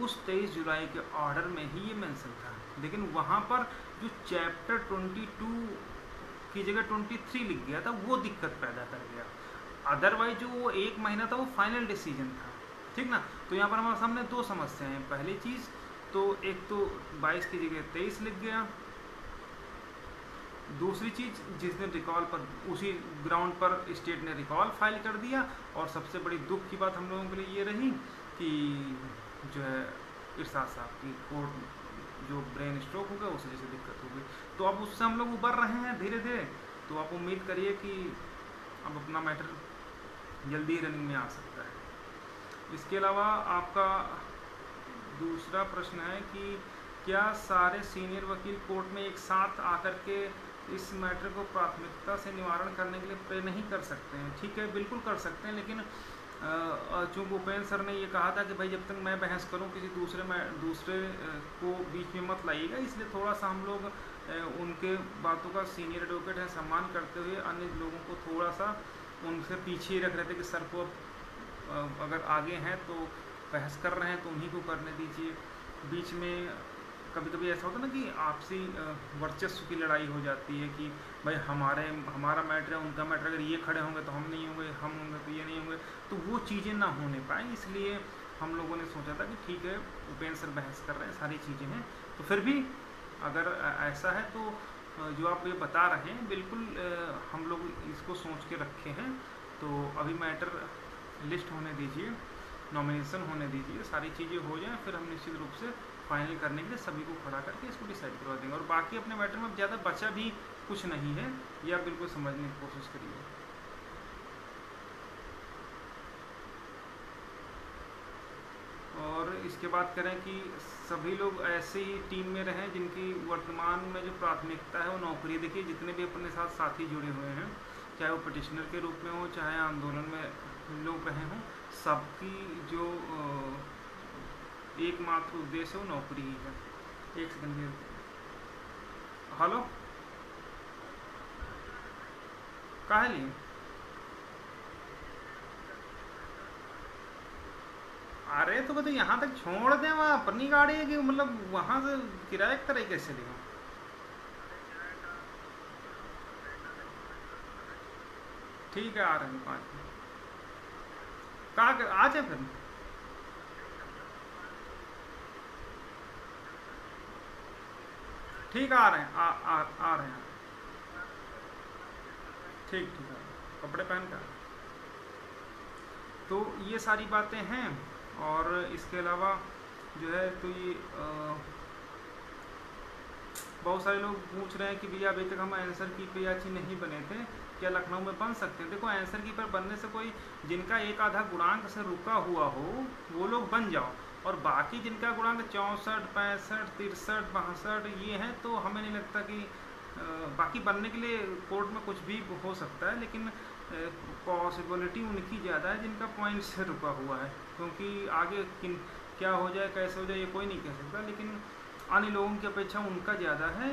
Speaker 1: उस 23 जुलाई के ऑर्डर में ही ये मेंशन था, लेकिन वहाँ पर जो चैप्टर 22 की जगह 23 लिख गया था वो दिक्कत पैदा कर गया। अदरवाइज जो वो 1 महीना था वो फाइनल डिसीजन था, ठीक ना। तो यहाँ पर हमारे सामने 2 समस्याएं हैं। पहली चीज़ तो एक तो 22 की जगह 23 लिख गया, दूसरी चीज़ जिसने रिकॉल पर उसी ग्राउंड पर स्टेट ने रिकॉल फाइल कर दिया, और सबसे बड़ी दुख की बात हम लोगों के लिए ये रही कि जो है इरशाद साहब की कोर्ट जो ब्रेन स्ट्रोक हो गया उस वजह से दिक्कत हो गई। तो अब उससे हम लोग उबर रहे हैं धीरे धीरे, तो आप उम्मीद करिए कि अब अपना मैटर जल्दी रनिंग में आ सकता है। इसके अलावा आपका दूसरा प्रश्न है कि क्या सारे सीनियर वकील कोर्ट में एक साथ आकर के इस मैटर को प्राथमिकता से निवारण करने के लिए प्रे नहीं कर सकते हैं। ठीक है, बिल्कुल कर सकते हैं, लेकिन चूँकि उपेंद्र सर ने ये कहा था कि भाई जब तक मैं बहस करूं किसी दूसरे को बीच में मत लाइएगा, इसलिए थोड़ा सा हम लोग उनके बातों का सीनियर एडवोकेट है सम्मान करते हुए अन्य लोगों को थोड़ा सा उनसे पीछे रख रहे थे कि सर को अगर आगे हैं तो बहस कर रहे हैं तो उन्हीं को करने दीजिए, बीच में कभी कभी ऐसा होता है ना कि आपसी वर्चस्व की लड़ाई हो जाती है कि भाई हमारा मैटर है, उनका मैटर, अगर ये खड़े होंगे तो हम नहीं होंगे, हम होंगे तो ये नहीं होंगे, तो वो चीज़ें ना होने पाएँ, इसलिए हम लोगों ने सोचा था कि ठीक है उपेंद्र सर बहस कर रहे हैं, सारी चीज़ें हैं, तो फिर भी अगर ऐसा है तो जो आप ये बता रहे हैं बिल्कुल हम लोग इसको सोच के रखे हैं। तो अभी मैटर लिस्ट होने दीजिए, नॉमिनेशन होने दीजिए, सारी चीज़ें हो जाएं, फिर हम निश्चित रूप से फाइनल करने के लिए सभी को खड़ा करके इसको डिसाइड करवा देंगे। और बाकी अपने मैटर में ज़्यादा बचा भी कुछ नहीं है, ये आप बिल्कुल समझने की कोशिश करिए। और इसके बाद करें कि सभी लोग ऐसे ही टीम में रहें जिनकी वर्तमान में जो प्राथमिकता है वो नौकरी। देखिए जितने भी अपने साथ साथी जुड़े हुए हैं, चाहे वो पटिशनर के रूप में हो, चाहे आंदोलन में लोग रहे हों, सबकी जो एकमात्र उद्देश्य है वो नौकरी ही है। एक सेकंड, हेलो काहे लिए? अरे तो कहते यहाँ तक छोड़ दें, वहाँ अपनी गाड़ी है कि मतलब वहाँ से किराए की तरह कैसे लेगा? ठीक है आ रहे हैं 5 मिनट। कहाँ आ जाए फिर? ठीक है आ रहे हैं, आ रहे हैं। ठीक ठीक है, कपड़े पहन कर। तो ये सारी बातें हैं। और इसके अलावा जो है तो ये बहुत सारे लोग पूछ रहे हैं कि भैया अभी तक हम आंसर की पे याची नहीं बने थे, क्या लखनऊ में बन सकते हैं? देखो आंसर की पर बनने से कोई, जिनका एक आधा गुणांक से रुका हुआ हो वो लोग बन जाओ, और बाकी जिनका गुणांक 64, 65, 63, 62 ये हैं, तो हमें नहीं लगता कि बाकी बनने के लिए कोर्ट में कुछ भी हो सकता है, लेकिन पॉसिबिलिटी उनकी ज़्यादा है जिनका पॉइंट से रुका हुआ है, क्योंकि आगे किन क्या हो जाए कैसे हो जाए ये कोई नहीं कह सकता, लेकिन अन्य लोगों की अपेक्षा उनका ज़्यादा है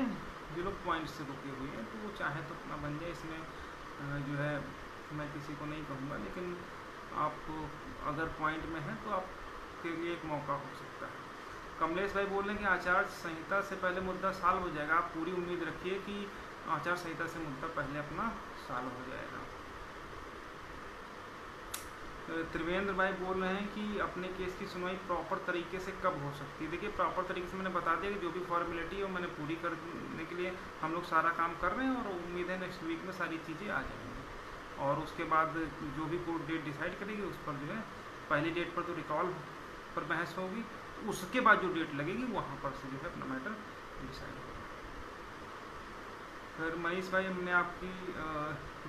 Speaker 1: जो लोग पॉइंट से रुके हुए हैं, तो वो चाहे तो अपना बन जाए। इसमें जो है मैं किसी को नहीं कहूँगा, लेकिन आप अगर पॉइंट में हैं तो आपके लिए एक मौका हो सकता है। कमलेश भाई बोल रहे हैं कि आचार संहिता से पहले मुद्दा सॉल्व हो जाएगा। आप पूरी उम्मीद रखिए कि आचार संहिता से मुद्दा पहले अपना सॉल्व हो जाएगा। त्रिवेंद्र भाई बोल रहे हैं कि अपने केस की सुनवाई प्रॉपर तरीके से कब हो सकती है? देखिए प्रॉपर तरीके से मैंने बता दिया कि जो भी फॉर्मेलिटी है वो मैंने पूरी करने के लिए हम लोग सारा काम कर रहे हैं, और उम्मीद है नेक्स्ट वीक में सारी चीज़ें आ जाएंगी। और उसके बाद जो भी कोर्ट डेट डिसाइड करेगी उस पर जो है पहली डेट पर तो रिकॉल पर बहस होगी, उसके बाद जो डेट लगेगी वहाँ पर से जो है अपना मैटर डिसाइड होगा। फिर महेश भाई हमने आपकी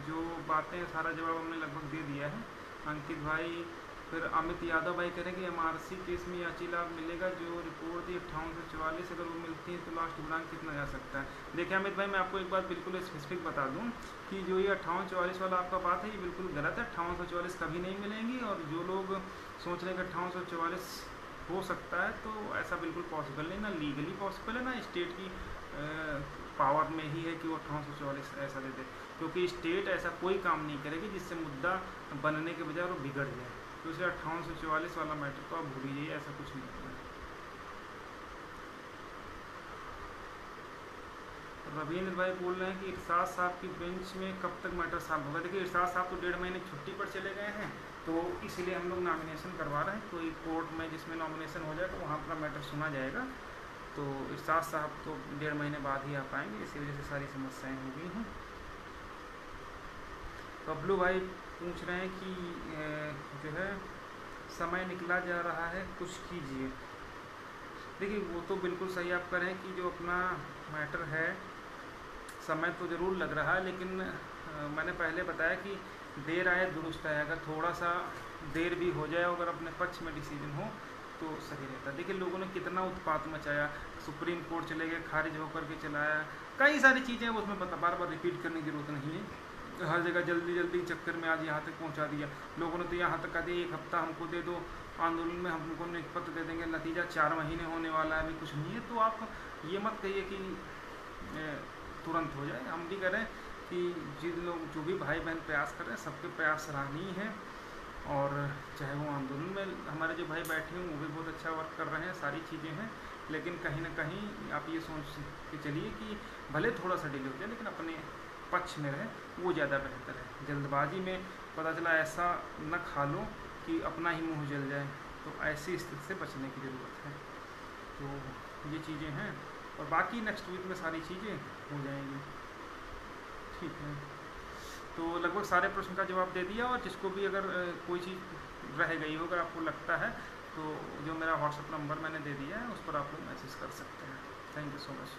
Speaker 1: जो बातें सारा जवाब हमने लगभग दे दिया है। अंकित भाई, फिर अमित यादव भाई कह रहे हैं कि एमआरसी केस में याची लाभ मिलेगा, जो रिपोर्ट थी 58 से 44, अगर वो मिलती है तो लास्ट गुणांक कितना जा सकता है? देखिए अमित भाई मैं आपको एक बात बिल्कुल स्पेसिफिक बता दूं कि जो ये 58-44 वाला आपका बात है ये बिल्कुल गलत है। 58-44 कभी नहीं मिलेंगी, और जो लोग सोच रहे हैं कि 58-44 हो सकता है तो ऐसा बिल्कुल पॉसिबल नहीं, ना लीगली पॉसिबल है, ना स्टेट की पावर में ही है कि वो 58-44 ऐसा दे दे, क्योंकि स्टेट ऐसा कोई काम नहीं करेगी जिससे मुद्दा बनने के बजाय वो बिगड़ जाए। तो इसलिए 58-44 वाला मैटर तो आप भूल लीजिए, ऐसा कुछ नहीं होगा। रविंद्र भाई बोल रहे हैं कि इरशाद साहब की बेंच में कब तक मैटर सॉल्व होगा? देखिए इरशाद साहब तो 1.5 महीने छुट्टी पर चले गए हैं, तो इसीलिए हम लोग नॉमिनेशन करवा रहे हैं। कोई कोर्ट में जिसमें नॉमिनेशन हो जाए तो वहाँ अपना मैटर सुना जाएगा, तो इरशाद साहब तो 1.5 महीने बाद ही आ पाएंगे, इसी वजह से सारी समस्याएं हो गई हैं। बबलू भाई पूछ रहे हैं कि जो है समय निकला जा रहा है, कुछ कीजिए। देखिए वो तो बिल्कुल सही आप कह रहे हैं कि जो अपना मैटर है समय तो ज़रूर लग रहा है, लेकिन मैंने पहले बताया कि देर आए दुरुस्त आए। अगर थोड़ा सा देर भी हो जाए, अगर अपने पक्ष में डिसीजन हो तो सही रहता। देखिए लोगों ने कितना उत्पात मचाया, सुप्रीम कोर्ट चले गए, खारिज होकर के चलाया, कई सारी चीज़ें उसमें बार बार रिपीट करने की जरूरत नहीं है। हर जगह जल्दी जल्दी चक्कर में आज यहाँ तक पहुँचा दिया। लोगों ने तो यहाँ तक कहा दिया 1 हफ्ता हमको दे दो, आंदोलन में हमको नियुक्ति पत्र दे देंगे, नतीजा 4 महीने होने वाला है, अभी कुछ नहीं है। तो आप ये मत कहिए कि तुरंत हो जाए। हम भी कह रहे हैं कि जिन लोग जो भी भाई बहन प्रयास कर रहे हैं सबके प्रयास सराहनीय है, और चाहे वो आंदोलन में हमारे जो भाई बैठे हैं वो भी बहुत अच्छा वर्क कर रहे हैं, सारी चीज़ें हैं, लेकिन कहीं ना कहीं आप ये सोच के चलिए कि भले थोड़ा सा डिले हो जाए लेकिन अपने पक्ष में रहे, वो ज़्यादा बेहतर है। जल्दबाजी में पता चला ऐसा न खा लो कि अपना ही मुंह जल जाए, तो ऐसी स्थिति से बचने की ज़रूरत है। तो ये चीज़ें हैं, और बाकी नेक्स्ट वीक में सारी चीज़ें हो जाएंगी। ठीक है, तो लगभग सारे प्रश्न का जवाब दे दिया, और जिसको भी अगर कोई चीज़ रह गई हो, अगर आपको लगता है तो जो मेरा व्हाट्सएप नंबर मैंने दे दिया है उस पर आप लोग मैसेज कर सकते हैं। Thank you so much.